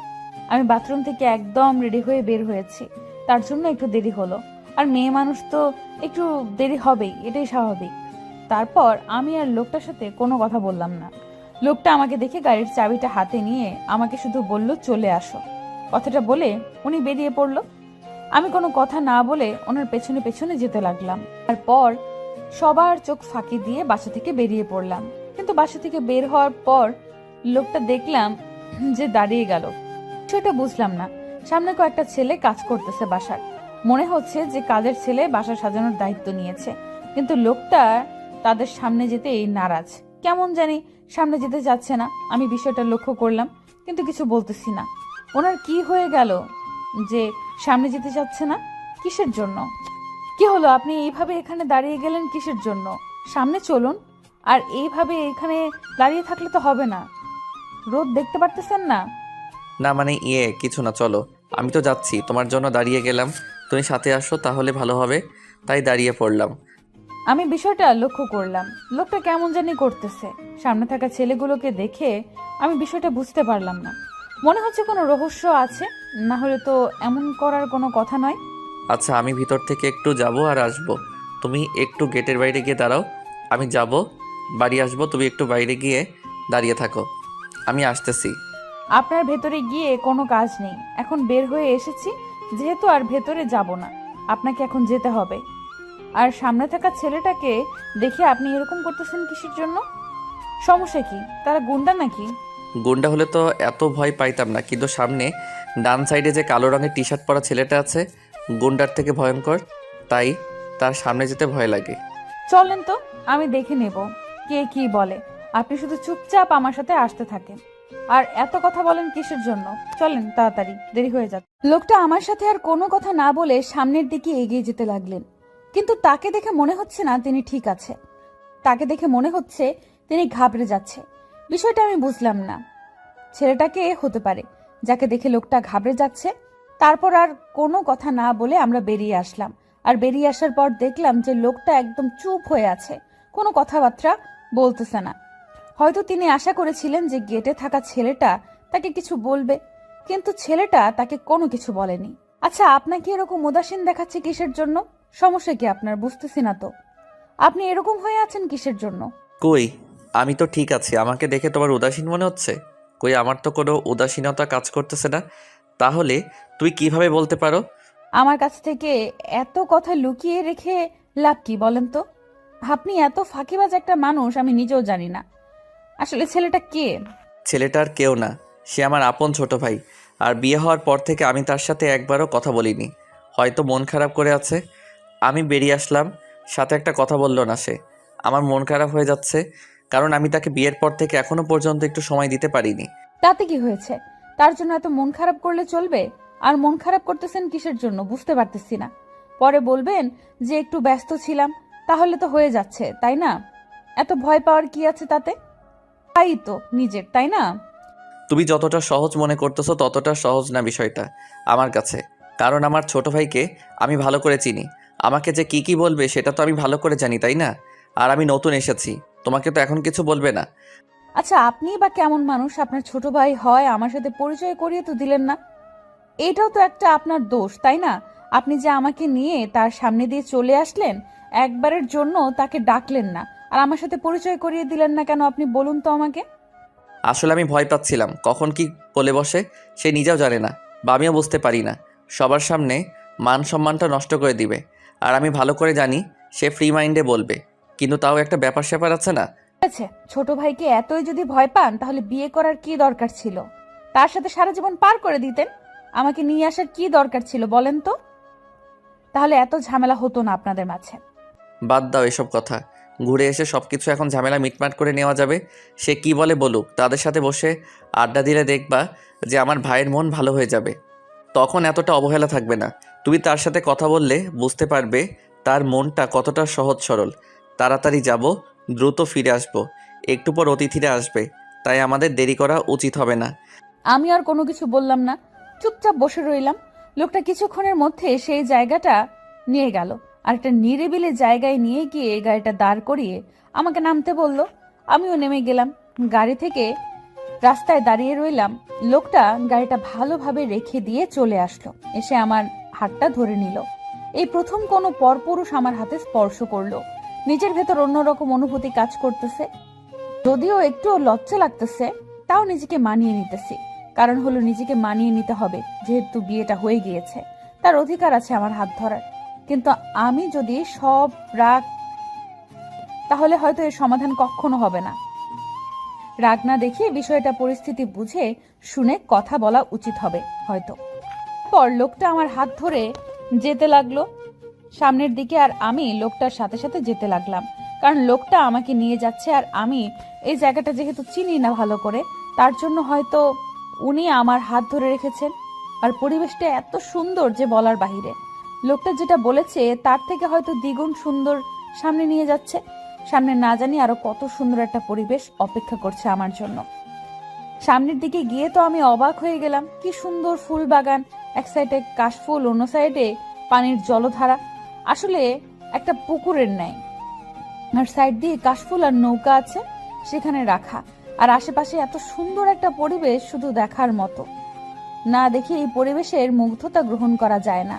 আমি বাথরুম থেকে একদম রেডি হয়ে বের হয়েছি, তার জন্য একটু দেরি হলো। আর মেয়ে মানুষ তো একটু দেরি হবেই, এটাই স্বাভাবিক। তারপর আমি আর লোকটার সাথে কোনো কথা বললাম না। লোকটা আমাকে দেখে গাড়ির চাবিটা হাতে নিয়ে আমাকে শুধু বলল চলে আসো। কথাটা বলে উনি বেরিয়ে পড়লো। আমি কোনো কথা না বলে ওনার পেছনে পেছনে যেতে লাগলাম। তারপর সবার চোখ ফাঁকি দিয়ে বাসা থেকে বেরিয়ে পড়লাম। কিন্তু বাসা থেকে বের হওয়ার পর লোকটা দেখলাম যে দাঁড়িয়ে গেল। সেটা বুঝলাম না। সামনে কয়েকটা ছেলে কাজ করতেছে বাসার, মনে হচ্ছে যে কাজের ছেলে বাসা সাজানোর দায়িত্ব নিয়েছে। কিন্তু লোকটা তাদের সামনে যেতে এই নারাজ, কেমন জানি সামনে যেতে যাচ্ছে না। আমি বিষয়টা লক্ষ্য করলাম, কিন্তু কিছু বলতেছি না। ওনার কি হয়ে গেল যে সামনে যেতে চাচ্ছে না? কিসের জন্য? কি হলো, আপনি এইভাবে এখানে দাঁড়িয়ে গেলেন কিসের জন্য? সামনে চলুন। আর এইভাবে এখানে দাঁড়িয়ে থাকলে তো হবে না, রোদ দেখতে পারতেছেন না? না মানে কিছু না, চলো। আমি তো যাচ্ছি, তোমার জন্য দাঁড়িয়ে গেলাম, তুমি সাথে আসো তাহলে ভালো হবে, তাই দাঁড়িয়ে পড়লাম। আমি বিষয়টা লক্ষ্য করলাম, লোকটা কেমন জানি করতেছে। সামনে থাকা ছেলেগুলোকে দেখে আমি বিষয়টা বুঝতে পারলাম না। মনে হচ্ছে কোনো রহস্য আছে, না হলে তো এমন করার কোনো কথা নয়। আচ্ছা, আমি ভিতর থেকে একটু যাব আর আসবো, তুমি একটু গেটের বাইরে গিয়ে দাঁড়াও। আমি যাব, বাড়ি আসবো, তুমি একটু বাইরে গিয়ে দাঁড়িয়ে থাকো, আমি আসতেছি। আপনার ভেতরে গিয়ে কোনো কাজ নেই, এখন বের হয়ে এসেছি যেহেতু আর ভেতরে যাব না, আপনাকে এখন যেতে হবে। আর সামনে থাকা ছেলেটাকে দেখে আপনি এরকম করতেছেন কিসের জন্য? সমস্যা কি? তারা গুন্ডা নাকি? গুন্ডা হলে তো এত ভয় পাইতাম না, কিন্তু সামনে ডান সাইডে যে কালো রঙের টি শার্ট পরা ছেলেটা আছে, গুন্ডার থেকে ভয়ঙ্কর, তাই তার সামনে যেতে ভয় লাগে। চলেন তো, আমি দেখে নেব কে কি বলে। আপনি শুধু চুপচাপ আমার সাথে আসতে থাকেন। আর এত কথা বলেন কিসের জন্য? চলেন তাড়াতাড়ি, দেরি হয়ে যাচ্ছে। লোকটা আমার সাথে আর কোনো কথা না বলে সামনের দিকে এগিয়ে যেতে লাগলেন। কিন্তু তাকে দেখে মনে হচ্ছে না তিনি ঠিক আছে। তাকে দেখে মনে হচ্ছে তিনি ঘাবড়ে যাচ্ছে। বিষয়টা আমি বুঝলাম না। ছেলেটাকে হতে পারে যাকে দেখে লোকটা ঘাবড়ে যাচ্ছে। তারপর আর কোনো কথা না বলে আমরা বেরিয়ে আসলাম। আর বেরিয়ে আসার পর দেখলাম যে লোকটা একদম চুপ হয়ে আছে, কোনো কথাবার্তা বলতেছে না। হয়তো তিনি আশা করেছিলেন যে গেটে থাকা ছেলেটা তাকে কিছু বলবে, কিন্তু ছেলেটা তাকে কোনো কিছু বলেনি। আচ্ছা, আপনাকে এরকম উদাসীন দেখাচ্ছে কিসের জন্য? সমস্যা কি আপনার? বুঝতেছি না তো, আপনি এরকম হয়ে আছেন কিসের জন্য? কই, আমি তো ঠিক আছি, আমাকে দেখে তোমার উদাসীন মনে হচ্ছে? কই, আমার তো কোনো উদাসীনতা কাজ করতেছে না। তাহলে তুই কিভাবে বলতে পারো? আমার কাছ থেকে এত কথা লুকিয়ে রেখে লাভ কি বলেন তো? আপনি এত ফাঁকিবাজ একটা মানুষ আমি নিজেও জানি না। আসলে ছেলেটা কে? ছেলেটার কেউ না, সে আমার আপন ছোট ভাই। আর বিয়ে হওয়ার পর থেকে আমি তার সাথে একবারও কথা বলিনি, হয়তো মন খারাপ করে আছে। আমি বেরিয়ে আসলাম, সাথে একটা কথা বললো না সে। আমার মন খারাপ হয়ে যাচ্ছে, কারণ আমি তাকে বিয়ের পর থেকে এখনো পর্যন্ত একটু সময় দিতে পারিনি। তাতে কি হয়েছে? তার জন্য এত মন খারাপ করলে চলবে? আর মন খারাপ করতেছেন কিসের জন্য বুঝতে পারতেছি না। পরে বলবেন যে একটু ব্যস্ত ছিলাম, তাহলে তো হয়ে যাচ্ছে, তাই না? এত ভয় পাওয়ার কি আছে তাতে? তাই তো নিজের, তাই না? তুমি যতটা সহজ মনে করতেছো ততটা সহজ না বিষয়টা আমার কাছে। কারণ আমার ছোট ভাইকে আমি ভালো করে চিনি। আমাকে যে কি বলবে সেটা তো আমি ভালো করে জানি, তাই না? আর আমি নতুন এসেছি, তোমাকে তো এখন কিছু বলবে না। আচ্ছা, আপনি বা কেমন মানুষ আপনার ছোট ভাই হয় আমার সাথে পরিচয় করিয়ে তো দিলেন না? এটাও তো একটা আপনার দোষ, তাই না? আপনি যে আমাকে নিয়ে তার সামনে দিয়ে চলে আসলেন, একবারের জন্য তাকে ডাকলেন না, আর আমার সাথে পরিচয় করিয়ে দিলেন না কেন আপনি বলুন তো আমাকে। আসলে আমি ভয় পাচ্ছিলাম কখন কি বলে বসে সে নিজেও জানে না, বা আমিও বুঝতে পারি না। সবার সামনে মান সম্মানটা নষ্ট করে দিবে। আর আমি ভালো করে জানি সে ফ্রি মাইন্ডে বলবে, কিন্তু তাও একটা ব্যাপার স্যাপার আছে না। আচ্ছা, ছোট ভাইকে এতই যদি ভয় পান তাহলে বিয়ে করার কি দরকার ছিল? তার সাথে সারা জীবন পার করে দিতেন। আমাকে নিয়ে আসার কি দরকার ছিল বলেন তো? তাহলে এত ঝামেলা হতো না আপনাদের মাঝে। বাদ দাও এসব কথা। ঘুরে এসে সব কিছু এখন ঝামেলা মিটমাট করে নেওয়া যাবে। সে কি বলে বলুক, তাদের সাথে বসে আড্ডা দিলে দেখবা যে আমার ভাইয়ের মন ভালো হয়ে যাবে। তখন এতটা অবহেলা থাকবে না। তুমি তার সাথে কথা বললে বুঝতে পারবে তার মনটা কতটা সহজ সরল। তাড়াতাড়ি যাব, দ্রুত ফিরে আসব। একটু পর অতিথিরা আসবে, তাই আমাদের দেরি করা উচিত হবে না। আমি আর কোনো কিছু বললাম না, চুপচাপ বসে রইলাম। লোকটা কিছুক্ষণের মধ্যে সেই জায়গাটা নিয়ে গেল, আর একটা নিরিবিলি জায়গায় নিয়ে গিয়ে গাড়িটা দাঁড় করিয়ে আমাকে নামতে বলল। আমিও নেমে গেলাম গাড়ি থেকে, রাস্তায় দাঁড়িয়ে রইলাম। লোকটা গাড়িটা ভালোভাবে রেখে দিয়ে চলে আসলো, এসে আমার হাতটা ধরে নিল। এই প্রথম কোনো পরপুরুষ আমার হাতে স্পর্শ করলো। নিজের ভেতর অন্যরকম অনুভূতি কাজ করতেছে, যদিও একটু লজ্জা লাগতেছে, তাও নিজেকে মানিয়ে নিতেছি। কারণ হলো নিজেকে মানিয়ে নিতে হবে, যেহেতু বিয়েটা হয়ে গিয়েছে তার অধিকার আছে আমার হাত ধরার। কিন্তু আমি যদি সব রাগ, তাহলে হয়তো এর সমাধান কখনো হবে না। রাগ না দেখিয়ে বিষয়টা পরিস্থিতি বুঝে শুনে কথা বলা উচিত হবে হয়তো। পর লোকটা আমার হাত ধরে যেতে লাগলো সামনের দিকে, আর আমি লোকটার সাথে সাথে যেতে লাগলাম। কারণ লোকটা আমাকে নিয়ে যাচ্ছে, আর আমি এই জায়গাটা যেহেতু চিনি না ভালো করে, তার জন্য হয়তো উনি আমার হাত ধরে রেখেছেন। আর পরিবেশটা এত সুন্দর যে বলার বাহিরে। লোকটা যেটা বলেছে তার থেকে হয়তো দ্বিগুণ সুন্দর সামনে নিয়ে যাচ্ছে। সামনে না জানি আরো কত সুন্দর একটা পরিবেশ অপেক্ষা করছে আমার জন্য। সামনের দিকে গিয়ে তো আমি অবাক হয়ে গেলাম, কি সুন্দর ফুল বাগান, এক সাইডে কাশফুল, অন্য সাইডে পানির জলধারা, আসলে একটা পুকুরের ন্যায়। আর সাইড দিয়ে কাশফুল আর নৌকা আছে সেখানে রাখা, আর আশেপাশে এত সুন্দর একটা পরিবেশ, শুধু দেখার মতো। না দেখে এই পরিবেশের মুগ্ধতা গ্রহণ করা যায় না,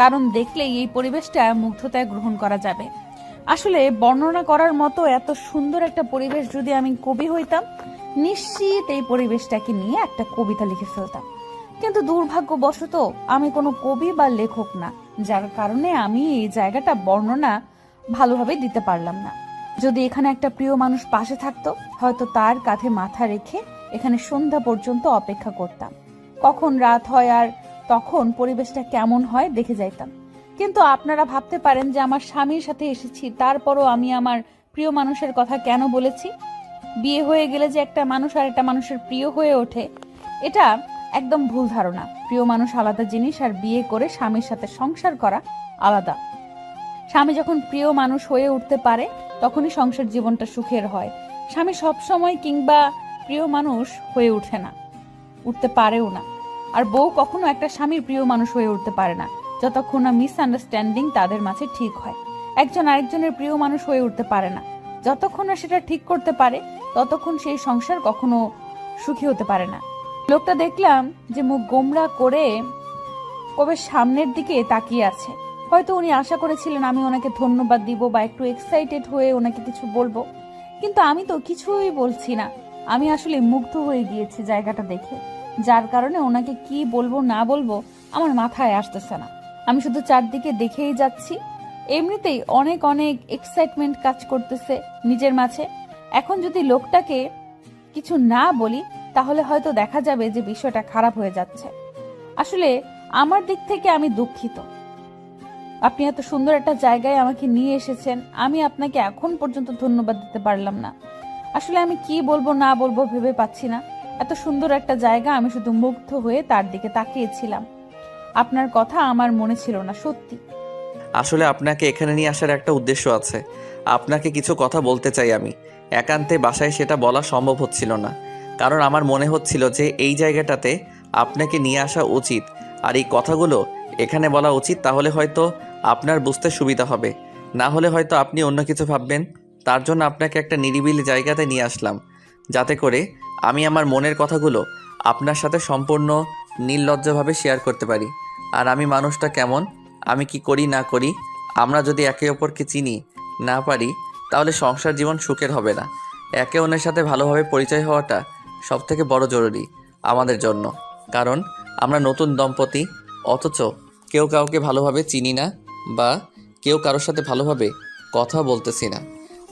কারণ দেখলেই এই পরিবেশটা মুগ্ধতায় গ্রহণ করা যাবে। আসলে বর্ণনা করার মতো এত সুন্দর একটা পরিবেশ যদি আমি কবি হইতাম, নিশ্চিত এই পরিবেশটাকে নিয়ে একটা কবিতা লিখে ফেলতাম। কিন্তু দুর্ভাগ্যবশত আমি কোনো কবি বা লেখক না, যার কারণে আমি এই জায়গাটা বর্ণনা ভালোভাবে দিতে পারলাম না। যদি এখানে একটা প্রিয় মানুষ পাশে থাকতো, হয়তো তার কাঁধে মাথা রেখে এখানে সন্ধ্যা পর্যন্ত অপেক্ষা করতাম। কখন রাত হয় আর তখন পরিবেশটা কেমন হয় দেখে যাইতাম। কিন্তু আপনারা ভাবতে পারেন যে আমার স্বামীর সাথে এসেছি, তারপরও আমি আমার প্রিয় মানুষের কথা কেন বলেছি? বিয়ে হয়ে গেলে যে একটা মানুষ আর একটা মানুষের প্রিয় হয়ে ওঠে, এটা একদম ভুল ধারণা। প্রিয় মানুষ আলাদা জিনিস, আর বিয়ে করে স্বামীর সাথে সংসার করা আলাদা। স্বামী যখন প্রিয় মানুষ হয়ে উঠতে পারে তখনই সংসার জীবনটা সুখের হয়। স্বামী সব সময় কিংবা প্রিয় মানুষ হয়ে উঠে না, উঠতে পারেও না। আর বউ কখনো একটা স্বামীর প্রিয় মানুষ হয়ে উঠতে পারে না যতক্ষণ না মিসআন্ডারস্ট্যান্ডিং তাদের মাঝে ঠিক হয়। একজন আরেকজনের প্রিয় মানুষ হয়ে উঠতে পারে না যতক্ষণ না সেটা ঠিক করতে পারে, ততক্ষণ সেই সংসার কখনো সুখী হতে পারে না। লোকটা দেখলাম যে মুখ গোমরা করে কবে সামনের দিকে তাকিয়ে আছে। হয়তো উনি আশা করেছিলেন আমি ওনাকে ধন্যবাদ দিব বা একটু এক্সাইটেড হয়ে ওনাকে কিছু বলবো, কিন্তু আমি তো কিছুই বলছি না। আমি আসলে মুগ্ধ হয়ে গিয়েছি জায়গাটা দেখে, যার কারণে ওনাকে কি বলবো না বলবো আমার মাথায় আসতেছে না। আমি শুধু চারদিকে দেখেই যাচ্ছি। এমনিতেই অনেক অনেক এক্সাইটমেন্ট কাজ করতেছে নিজের মাঝে। এখন যদি লোকটাকে কিছু না বলি তাহলে হয়তো দেখা যাবে যে বিষয়টা খারাপ হয়ে যাচ্ছে। আসলে আমার দিক থেকে আমি দুঃখিত। আপনি এত সুন্দর একটা জায়গায় আমাকে নিয়ে এসেছেন, আমি আপনাকে এখন পর্যন্ত ধন্যবাদ দিতে পারলাম না। আসলে আমি কি বলবো না বলবো ভেবে পাচ্ছি না। এত সুন্দর একটা জায়গা, আমি শুধু মুগ্ধ হয়ে তার দিকে তাকিয়েছিলাম। আপনার কথা আমার মনে ছিল না, সত্যি। আসলে আপনাকে এখানে নিয়ে আসার একটা উদ্দেশ্য আছে। আপনাকে কিছু কথা বলতে চাই আমি। একান্তে বাসায় সেটা বলা সম্ভব হচ্ছিল না, কারণ আমার মনে হচ্ছিল যে এই জায়গাটাতে আপনাকে নিয়ে আসা উচিত, আর এই কথাগুলো এখানে বলা উচিত। তাহলে হয়তো আপনার বুঝতে সুবিধা হবে, না হলে হয়তো আপনি অন্য কিছু ভাববেন। তার জন্য আপনাকে একটা নিরিবিলি জায়গাতে নিয়ে আসলাম, যাতে করে আমি আমার মনের কথাগুলো আপনার সাথে সম্পূর্ণ নির্লজ্জভাবে শেয়ার করতে পারি। আর আমি মানুষটা কেমন, আমি কি করি না করি, আমরা যদি একে অপরকে চিনি না পারি, তাহলে সংসার জীবন সুখের হবে না। একে অন্যের সাথে ভালোভাবে পরিচয় হওয়াটা সবথেকে বড় জরুরি আমাদের জন্য, কারণ আমরা নতুন দম্পতি, অথচ কেউ কাউকে ভালোভাবে চিনি না বা কেউ কারোর সাথে ভালোভাবে কথা বলতেছি না।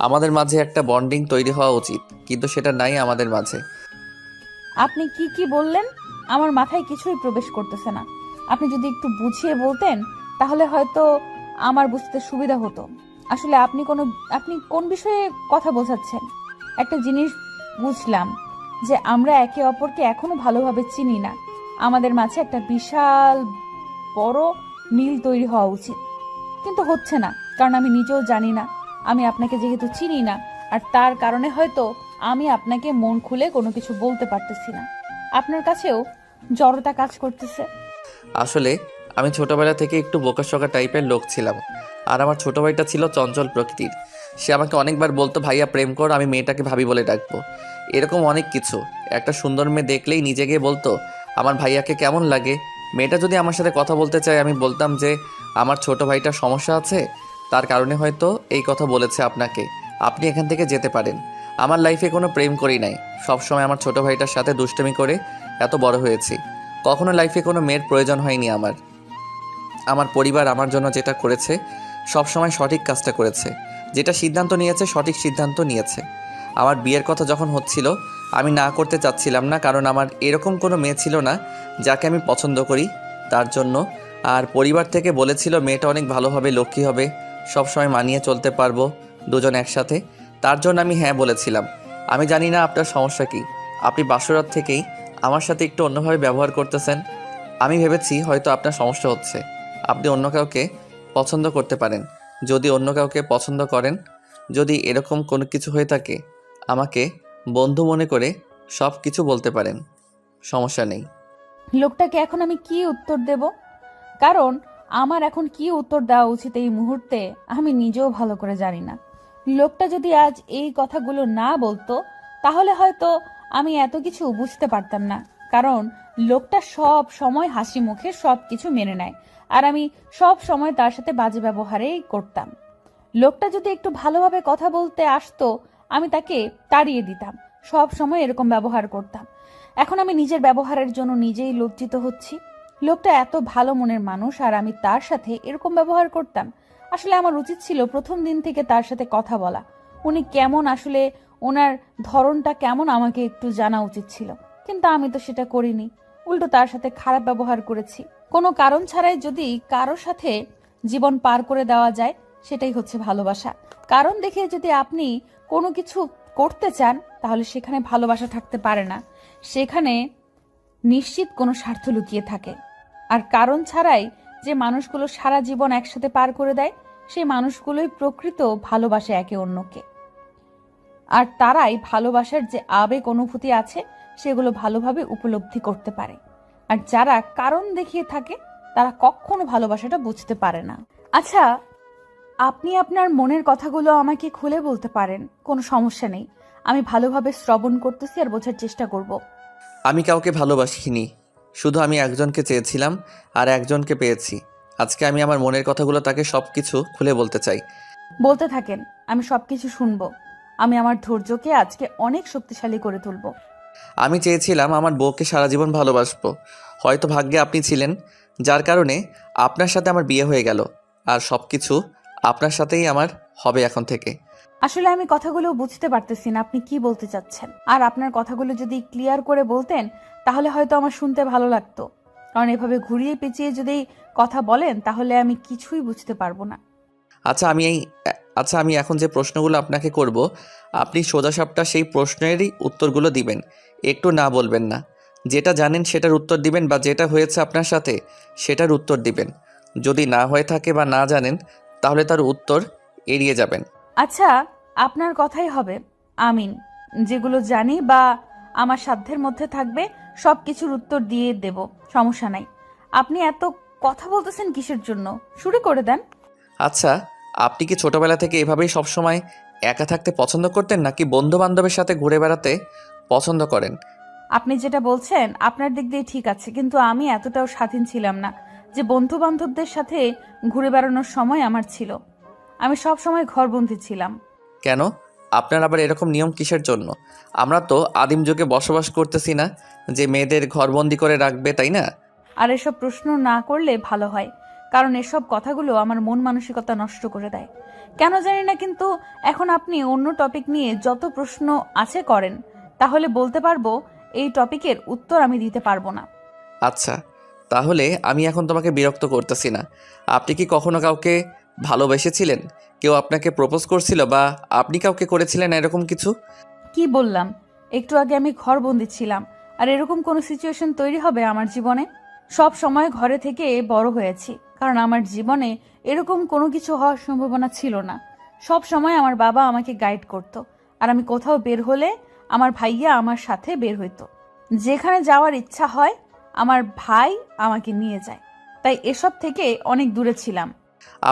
আমাদের মাঝে একটা বন্ডিং তৈরি হওয়া উচিত, কিন্তু সেটা নাই আমাদের মাঝে। আপনি কি কি বললেন? আমার মাথায় কিছুই প্রবেশ করতেছে না। আপনি যদি একটু বুঝিয়ে বলতেন তাহলে হয়তো আমার বুঝতে সুবিধা হতো। আসলে আপনি কোন বিষয়ে কথা বোঝাচ্ছেন? একটা জিনিস বুঝলাম যে আমরা একে অপরকে এখনো ভালোভাবে চিনি না। আমাদের মাঝে একটা বিশাল বড় মিল তৈরি হওয়া উচিত, কিন্তু হচ্ছে না, কারণ আমি নিজেও জানি না। আমি আপনাকে যেহেতু চিনি না, আর তার কারণে হয়তো আমি আপনাকে মন খুলে কোনো কিছু বলতে পারতেছি না। আপনার কাছেও জড়তা কাজ করতেছে। আসলে আমি ছোটবেলা থেকে একটু বোকাশোকা টাইপের লোক ছিলাম, আর আমার ছোট ভাইটা ছিল চঞ্চল প্রকৃতির। সে আমাকে অনেকবার বলতো, ভাইয়া প্রেম কর, আমি মেয়েটাকে ভাবি বলে ডাকবো। এরকম অনেক কিছু। একটা সুন্দর মেয়ে দেখলেই নিজে গিয়ে বলতো আমার ভাইয়াকে কেমন লাগে। মেয়েটা যদি আমার সাথে কথা বলতে চায়, আমি বলতাম যে আমার ছোট ভাইটার সমস্যা আছে, তার কারণে হয়তো এই কথা বলেছে আপনাকে, আপনি এখান থেকে যেতে পারেন। আমার লাইফে কোনো প্রেম করি নাই, সবসময় আমার ছোট ভাইটার সাথে দুষ্টুমি করে এত বড় হয়েছি। কখনো লাইফে কোনো মেয়ের প্রয়োজন হয়নি আমার। আমার পরিবার আমার জন্য যেটা করেছে সবসময় সঠিক কাজটা করেছে, যেটা সিদ্ধান্ত নিয়েছে সঠিক সিদ্ধান্ত নিয়েছে। আমার বিয়ের কথা যখন হচ্ছিল, আমি না করতে চাচ্ছিলাম না, কারণ আমার এরকম কোনো মেয়ে ছিল না যাকে আমি পছন্দ করি তার জন্য। আর পরিবার থেকে বলেছিল মেয়েটা অনেক ভালো হবে, লক্ষ্মী হবে, সবসময় মানিয়ে চলতে পারবো দুজন একসাথে। তার জন্য আমি হ্যাঁ বলেছিলাম। আমি জানি না আপনার সমস্যা কি, আপনি বাসরাত থেকেই আমার সাথে একটু অন্যভাবে ব্যবহার করতেছেন। আমি ভেবেছি হয়তো আপনার সমস্যা হচ্ছে, আপনি অন্য কাউকে পছন্দ করতে পারেন। যদি অন্য কাউকে পছন্দ করেন, যদি এরকম কোনো কিছু হয়ে থাকে, আমাকে বন্ধু মনে করে সব কিছু বলতে পারেন, সমস্যা নেই। লোকটাকে এখন আমি কি উত্তর দেব? কারণ আমার এখন কি উত্তর দেওয়া উচিত এই মুহূর্তে আমি নিজেও ভালো করে জানি না। লোকটা যদি আজ এই কথাগুলো না বলতো, তাহলে হয়তো আমি এত কিছু বুঝতে পারতাম না। কারণ লোকটা সব সময় হাসি মুখে সব কিছু মেনে নেয়, আর আমি সব সময় তার সাথে বাজে ব্যবহারেই করতাম। লোকটা যদি একটু ভালোভাবে কথা বলতে আসতো, আমি তাকে তাড়িয়ে দিতাম। সব সময় এরকম ব্যবহার করতাম। এখন আমি নিজের ব্যবহারের জন্য নিজেই লজ্জিত হচ্ছি। লোকটা এত ভালো মনের মানুষ, আর আমি তার সাথে এরকম ব্যবহার করতাম। আসলে আমার উচিত ছিল প্রথম দিন থেকে তার সাথে কথা বলা। উনি কেমন, আসলে ওনার ধরনটা কেমন আমাকে একটু জানা উচিত ছিল, কিন্তু আমি তো সেটা করিনি। উল্টো তার সাথে খারাপ ব্যবহার করেছি। কোনো কারণ ছাড়াই যদি কারোর সাথে জীবন পার করে দেওয়া যায়, সেটাই হচ্ছে ভালোবাসা। কারণ দেখে যদি আপনি কোনো কিছু করতে চান, তাহলে সেখানে ভালোবাসা থাকতে পারে না, সেখানে নিশ্চিত কোনো স্বার্থ লুকিয়ে থাকে। আর কারণ ছাড়াই যে মানুষগুলো সারা জীবন একসাথে পার করে দেয়, সেই মানুষগুলোই প্রকৃত ভালোবাসে একে অন্যকে। আর তারাই ভালোবাসার যে আবেগ অনুভূতি আছে, সেগুলো ভালোভাবে উপলব্ধি করতে পারে। আর যারা কারণ দেখিয়ে থাকে, তারা কখনো ভালোবাসাটা বুঝতে পারে না। আচ্ছা, আপনি আপনার মনের কথাগুলো আমাকে খুলে বলতে পারেন, কোনো সমস্যা নেই। আমি ভালোভাবে শ্রবণ করতেছি আর বোঝার চেষ্টা করব। আমি কাউকে ভালোবাসিনি, শুধু আমি একজনকে চেয়েছিলাম আর একজনকে পেয়েছি। আজকে আমি আমার মনের কথাগুলো তাকে সব কিছু খুলে বলতে চাই। বলতে থাকেন, আমি সবকিছু শুনবো। আমি আমার ধৈর্যকে আজকে অনেক শক্তিশালী করে তুলব। আমি চেয়েছিলাম আমার বউকে সারা জীবন ভালোবাসবো। হয়তো ভাগ্যে আপনি ছিলেন, যার কারণে আপনার সাথে আমার বিয়ে হয়ে গেল, আর সব কিছু আপনার সাথেই আমার হবে এখন থেকে। আসলে আমি কথাগুলো বুঝতে পারতেছি না আপনি কি বলতে চাচ্ছেন। আর আপনার কথাগুলো যদি ক্লিয়ার করে বলতেন, তাহলে হয়তো আমার শুনতে ভালো লাগতো। কারণ এভাবে ঘুরিয়ে পেঁচিয়ে যদি কথা বলেন, তাহলে আমি কিছুই বুঝতে পারবো না। আচ্ছা আমি এখন যে প্রশ্নগুলো আপনাকে করব, আপনি সোজাসাপটা সেই প্রশ্নেরই উত্তরগুলো দিবেন, একটু না বলবেন না। যেটা জানেন সেটার উত্তর দিবেন, বা যেটা হয়েছে আপনার সাথে সেটার উত্তর দিবেন। যদি না হয়ে থাকে বা না জানেন, তাহলে তার উত্তর এড়িয়ে যাবেন। আচ্ছা, আপনার কথাই হবে। আমিন। যেগুলো জানি বা আমার সাধ্যের মধ্যে থাকবে সব কিছুর উত্তর দিয়ে দেব, সমস্যা নাই। আপনি এত কথা বলতেছেন কিসের জন্য? শুরু করে দেন। আচ্ছা, আপনি কি ছোটবেলা থেকে এভাবেই সবসময় একা থাকতে পছন্দ করতেন, নাকি বন্ধু বান্ধবের সাথে ঘুরে বেড়াতে পছন্দ করেন? আপনি যেটা বলছেন আপনার দিক দিয়ে ঠিক আছে, কিন্তু আমি এতটাও স্বাধীন ছিলাম না যে বন্ধু বান্ধবদের সাথে ঘুরে বেড়ানোর সময় আমার ছিল। আমি সব সময় ঘরবন্দি ছিলাম। কেন? আপনার আবার এরকম নিয়ম কিসের জন্য? আমরা তো আদিম যুগে বসবাস করতেছি না যে মেয়েদের ঘরবন্দি করে রাখবে, তাই না? আর এসব প্রশ্ন না করলে ভালো হয়, কারণ এসব কথাগুলো আমার মন মানসিকতা নষ্ট করে দেয়। কেন জানি না, কিন্তু এখন আপনি অন্য টপিক নিয়ে যত প্রশ্ন আছে করেন, তাহলে বলতে পারবো এই টপিকের উত্তর আমি দিতে পারবো না। আচ্ছা, তাহলে আমি এখন তোমাকে বিরক্ত করতেছি না। আপনি কি কখনো কাউকে ভালোবেসেছিলেন? কেউ আপনাকে প্রপোজ করছিল, বা আপনি কাউকে করেছিলেন এরকম কিছু? কি বললাম? একটু আগে আমি ঘরবন্দি ছিলাম, আর এরকম কোনো সিচুয়েশন তৈরি হবে আমার জীবনে? সব সময় ঘরে থেকে বড় হয়েছি, কারণ আমার জীবনে এরকম কোনো কিছু হওয়ার সম্ভাবনা ছিল না। সব সময় আমার বাবা আমাকে গাইড করত, আর আমি কোথাও বের হলে আমার ভাইয়া আমার সাথে বের হইতো। যেখানে যাওয়ার ইচ্ছা হয় আমার ভাই আমাকে নিয়ে যায়, তাই এসব থেকে অনেক দূরে ছিলাম।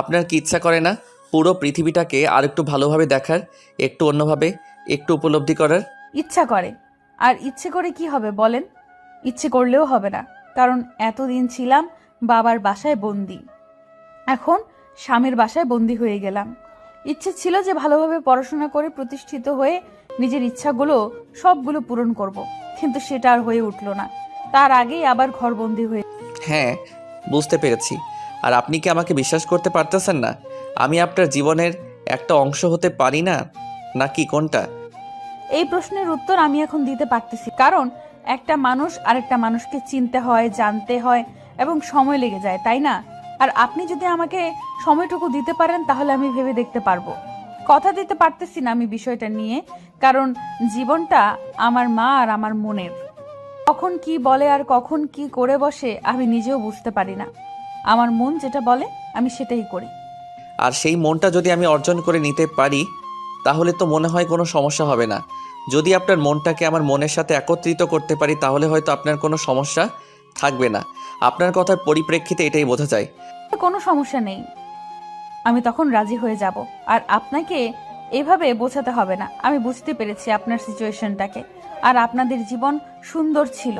আপনার কি ইচ্ছা করে না পুরো পৃথিবীটাকে আর একটু ভালোভাবে দেখার, একটু অন্যভাবে, একটু উপলব্ধি করার? ইচ্ছা করে। আর ইচ্ছে করে কি হবে বলেন? ইচ্ছে করলেও হবে না, কারণ এতদিন ছিলাম বাবার বাসায় বন্দি, এখন স্বামীর বাসায় বন্দি হয়ে গেলাম। ইচ্ছে ছিল যে ভালোভাবে পড়াশোনা করে প্রতিষ্ঠিত হয়ে নিজের ইচ্ছাগুলো সবগুলো পূরণ করব, কিন্তু সেটা আর হয়ে উঠল না। তার আগেই আবার ঘরবন্দি হয়ে। হ্যাঁ, বুঝতে পেরেছি। আর আপনি কি আমাকে বিশ্বাস করতে পারতেছেন না? আমি আপনার জীবনের একটা অংশ হতে পারি না, নাকি কোনটা? এই প্রশ্নের উত্তর আমি এখন দিতে পারতেছি, কারণ একটা মানুষ আরেকটা মানুষকে চিনতে হয়, জানতে হয়, এবং সময় লেগে যায়, তাই না? আর আপনি যদি আমাকে সময়টুকু দিতে পারেন তাহলে আমি ভেবে দেখতে পারবো। কথা দিতে পারতেছি না আমি বিষয়টা নিয়ে, কারণ জীবনটা আমার মা আর আমার মনের। কখন কি বলে আর কখন কি করে বসে আমি নিজেও বুঝতে পারি না। আমার মন যেটা বলে আমি সেটাই করি। আর সেই মনটা যদি আমি অর্জন করে নিতে পারি, তাহলে তো মনে হয় কোনো সমস্যা হবে না। যদি আপনার মনটাকে আমার মনের সাথে একত্রিত করতে পারি, তাহলে হয়তো আপনার কোনো সমস্যা থাকবে না। আপনার কথার পরিপ্রেক্ষিতে এটাই বোঝা যায়। কোনো সমস্যা নেই, আমি তখন রাজি হয়ে যাব। আর আপনাকে এভাবে বোঝাতে হবে না, আমি বুঝতে পেরেছি আপনার সিচুয়েশনটাকে। আর আপনাদের জীবন সুন্দর ছিল,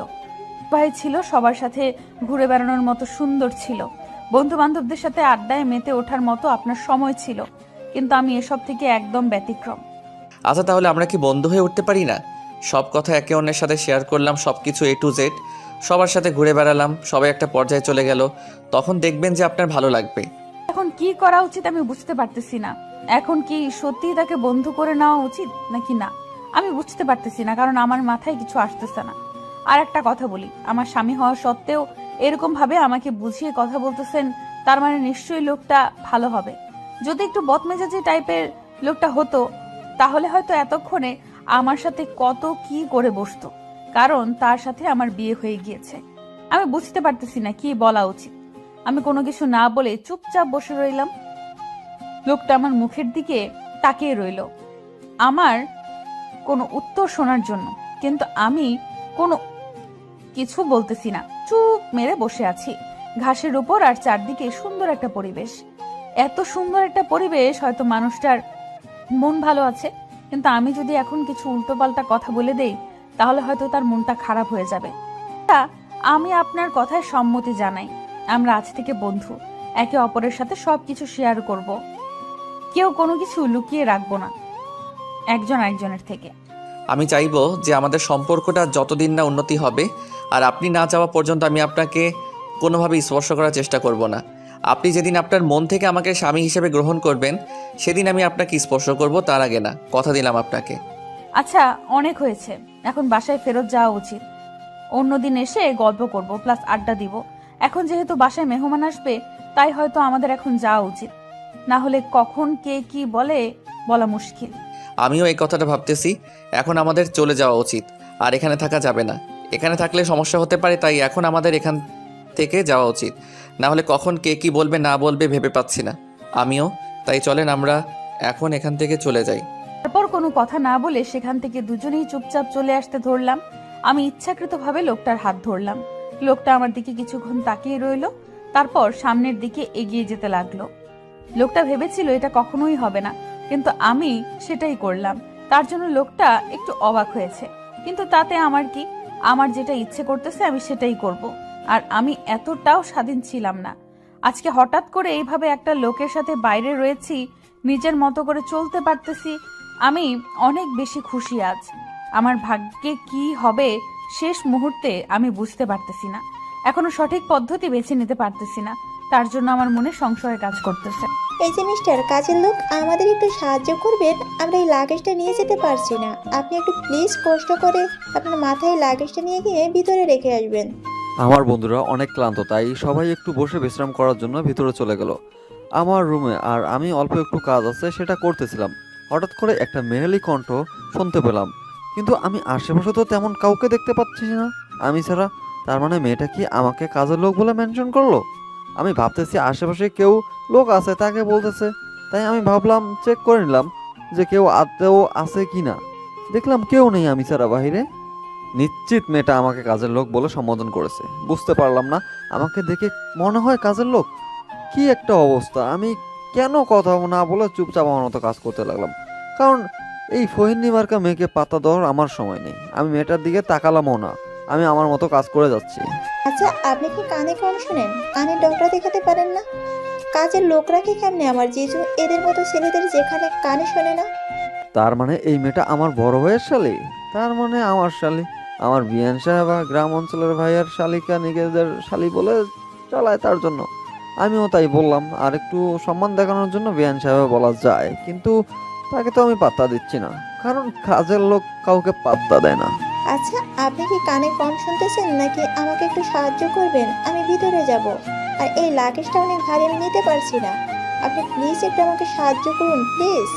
ভাই ছিল, সবার সাথে ঘুরে বেড়ানোর মতো সুন্দর ছিল, বন্ধু বান্ধবদের সাথে আড্ডায় মেতে ওঠার মতো আপনার সময় ছিল, কিন্তু আমি এসব থেকে একদম ব্যতিক্রম। আচ্ছা, তাহলে আমরা কি বন্ধু হয়ে উঠতে পারি না? সব কথা একে অন্যের সাথে শেয়ার করলাম, সব কিছু A to Z, সবার সাথে ঘুরে বেড়ালাম, সবাই একটা পর্যায়ে চলে গেল, তখন দেখবেন যে আপনার ভালো লাগবে। এখন কি করা উচিত আমি বুঝতে পারতেছি না। এখন কি সত্যিই তাকে বন্ধু করে নেওয়া উচিত নাকি না, আমি বুঝতে পারতেছি না, কারণ আমার মাথায় কিছু আসতেছে না। আর একটা কথা বলি, আমার স্বামী হওয়া সত্ত্বেও এরকম ভাবে আমাকে বুঝিয়ে কথা বলতেছেন, তার মানে নিশ্চয়ই লোকটা ভালো হবে। যদি একটু বদমেজাজি টাইপের লোকটা হতো, তাহলে হয়তো এতক্ষণে আমার সাথে কত কি করে বসতো, কারণ তার সাথে আমার বিয়ে হয়ে গিয়েছে। আমি বুঝতে পারতেছি না কি বলা উচিত। আমি কোনো কিছু না বলে চুপচাপ বসে রইলাম। লোকটা আমার মুখের দিকে তাকিয়ে রইল আমার কোনো উত্তর শোনার জন্য, কিন্তু আমি কোনো কিছু বলতেছি না, চুপ মেরে বসে আছি ঘাসের উপর। আর চারদিকে সুন্দর একটা পরিবেশ, এত সুন্দর একটা পরিবেশ, হয়তো মানুষটার মন ভালো আছে, কিন্তু আমি যদি এখন কিছু উল্টোপাল্টা কথা বলে দেই তাহলে হয়তো তার মনটা খারাপ হয়ে যাবে। আমি আপনার কথায় সম্মতি জানাই, আমরা আজ থেকে বন্ধু, একে অপরের সাথে সবকিছু শেয়ার করব, কেউ কোনো কিছু লুকিয়ে রাখবো না একজন একজনের থেকে। আমি চাইবো যে আমাদের সম্পর্কটা যতদিন না উন্নতি হবে, আর আপনি না চাওয়া পর্যন্ত আমি আপনাকে কোনোভাবে স্পর্শ করার চেষ্টা করব না। আপনি যেদিন আপনার মন থেকে আমাকে স্বামী হিসেবে গ্রহণ করবেন, সেদিন আমি আপনাকে স্পর্শ করব, তার আগে না, কথা দিলাম আপনাকে। আচ্ছা, অনেক হয়েছে, এখন বাসায় ফেরত যাওয়া উচিত। অন্যদিন এসে গল্প করব প্লাস আড্ডা দিব। এখন যেহেতু বাসায় মেহমান আসবে, তাই হয়তো আমাদের এখন যাওয়া উচিত। না হলে কখন কে কি বলে বলা মুশকিল। আমিও এই কথাটা ভাবতেছি। এখন আমাদের চলে যাওয়া উচিত, আর এখানে থাকা যাবে না। এখানে থাকলে সমস্যা হতে পারে, তাই এখন আমাদের এখান থেকে যাওয়া উচিত। না হলে কখন কে কি বলবে না বলবে ভেবে পাচ্ছি না আমিও। তাই চলেন আমরা এখন এখান থেকে চলে যাই। তারপর কোনো কথা না বলে সেখান থেকে দুজনেই চুপচাপ চলে আসতে ধরলাম। আমি ইচ্ছাকৃতভাবে লোকটার হাত ধরলাম। লোকটা আমার দিকে কিছুক্ষণ তাকিয়ে রইল, তারপর সামনের দিকে এগিয়ে যেতে লাগলো। লোকটা ভেবেছিল এটা কখনোই হবে না, কিন্তু আমি সেটাই করলাম। তার জন্য লোকটা একটু অবাক হয়েছে, কিন্তু তাতে আমার কি? আমার যেটা ইচ্ছে করতেছে আমি সেটাই করব। আর আমি এতটাও স্বাধীন ছিলাম না। আজকে হঠাৎ করে এইভাবে একটা লোকের সাথে বাইরে রয়েছি, নিজের মতো করে চলতে পারতেছি। আমি অনেক বেশি খুশি আজ। আমার ভাগ্যে কি হবে শেষ মুহূর্তে আমি বুঝতে পারতেছি না। এখনো সঠিক পদ্ধতি বেছে নিতে পারতেছি না। তার জন্য আমার মনে সংশয় কাজ করতেছে। এই যে মিস্টার কাজের লোক, আমাদের একটু সাহায্য করবেন? আমরা এই লাগেজটা নিয়ে যেতে পারছি না। আপনি একটু প্লিজ কষ্ট করে আপনার মাথায় লাগেজটা নিয়ে গিয়ে ভিতরে রেখে আসবেন। আমার বন্ধুরা অনেক ক্লান্ত, তাই সবাই একটু বসে বিশ্রাম করার জন্য ভিতরে চলে গেল আমার রুমে। আর আমি অল্প একটু কাজ আছে সেটা করতেছিলাম। হঠাৎ করে একটা মেয়েলি কণ্ঠ শুনতে পেলাম, কিন্তু আমি আশেপাশে তো তেমন কাউকে দেখতে পাচ্ছি না আমি ছাড়া। তার মানে মেয়েটা কি আমাকে কাজের লোক বলে মেনশন করলো? আমি ভাবতেছি আশেপাশে কেউ লোক আছে তাকে বলতেছে, তাই আমি ভাবলাম চেক করে নিলাম যে কেউ আদৌ আছে কি না। দেখলাম কেউ নেই আমি ছাড়া বাহিরে। নিশ্চিত মেয়েটা আমাকে কাজের লোক বলে সম্বোধন করেছে। বুঝতে পারলাম না, আমাকে দেখে মনে হয় কাজের লোক। কি একটা অবস্থা! আমি কেন কথা না বলে চুপচাপ আমার মতো কাজ করতে লাগলাম, কারণ এই ফহিনী মার্কা মেয়েকে পাত্তা দেওয়ার আমার সময় নেই। আমি মেয়েটার দিকে তাকালামও না, আমি আমার মতো কাজ করে যাচ্ছি। আচ্ছা, আপনি কি কানে কম শোনেন? কানে ডক্টর দেখাতে পারেন না? কাজের লোকরা কি কেমনে আমার জিজু এদের মতো ছেলেদের যেখানে কানে শোনে না? তার মানে এই মেয়েটা আমার বড় ভাইয়ের শালী? তার মানে আমার শালী, আমার বিয়ান সাহেব বা গ্রাম অঞ্চলের ভাইয়ের শালিকা নিজেদের শালী বলে চালায়, তার জন্য আমিও তাই বললাম। আর একটু সম্মান দেখানোর জন্য বিয়ান সাহেব বলা যায়, কিন্তু তাকে তো আমি পাত্তা দিচ্ছি না, কারণ কাজের লোক কাউকে পাত্তা দেয় না। আচ্ছা, আপনি কি কানে কম শুনতেছেন নাকি আমাকে একটু সাহায্য করবেন? আমি ভিতরে যাব, আর এই লাগেজটা অনেক ভারী, আমি নিতে পারছি না। আপনি প্লিজ একটু আমাকে সাহায্য করুন প্লিজ।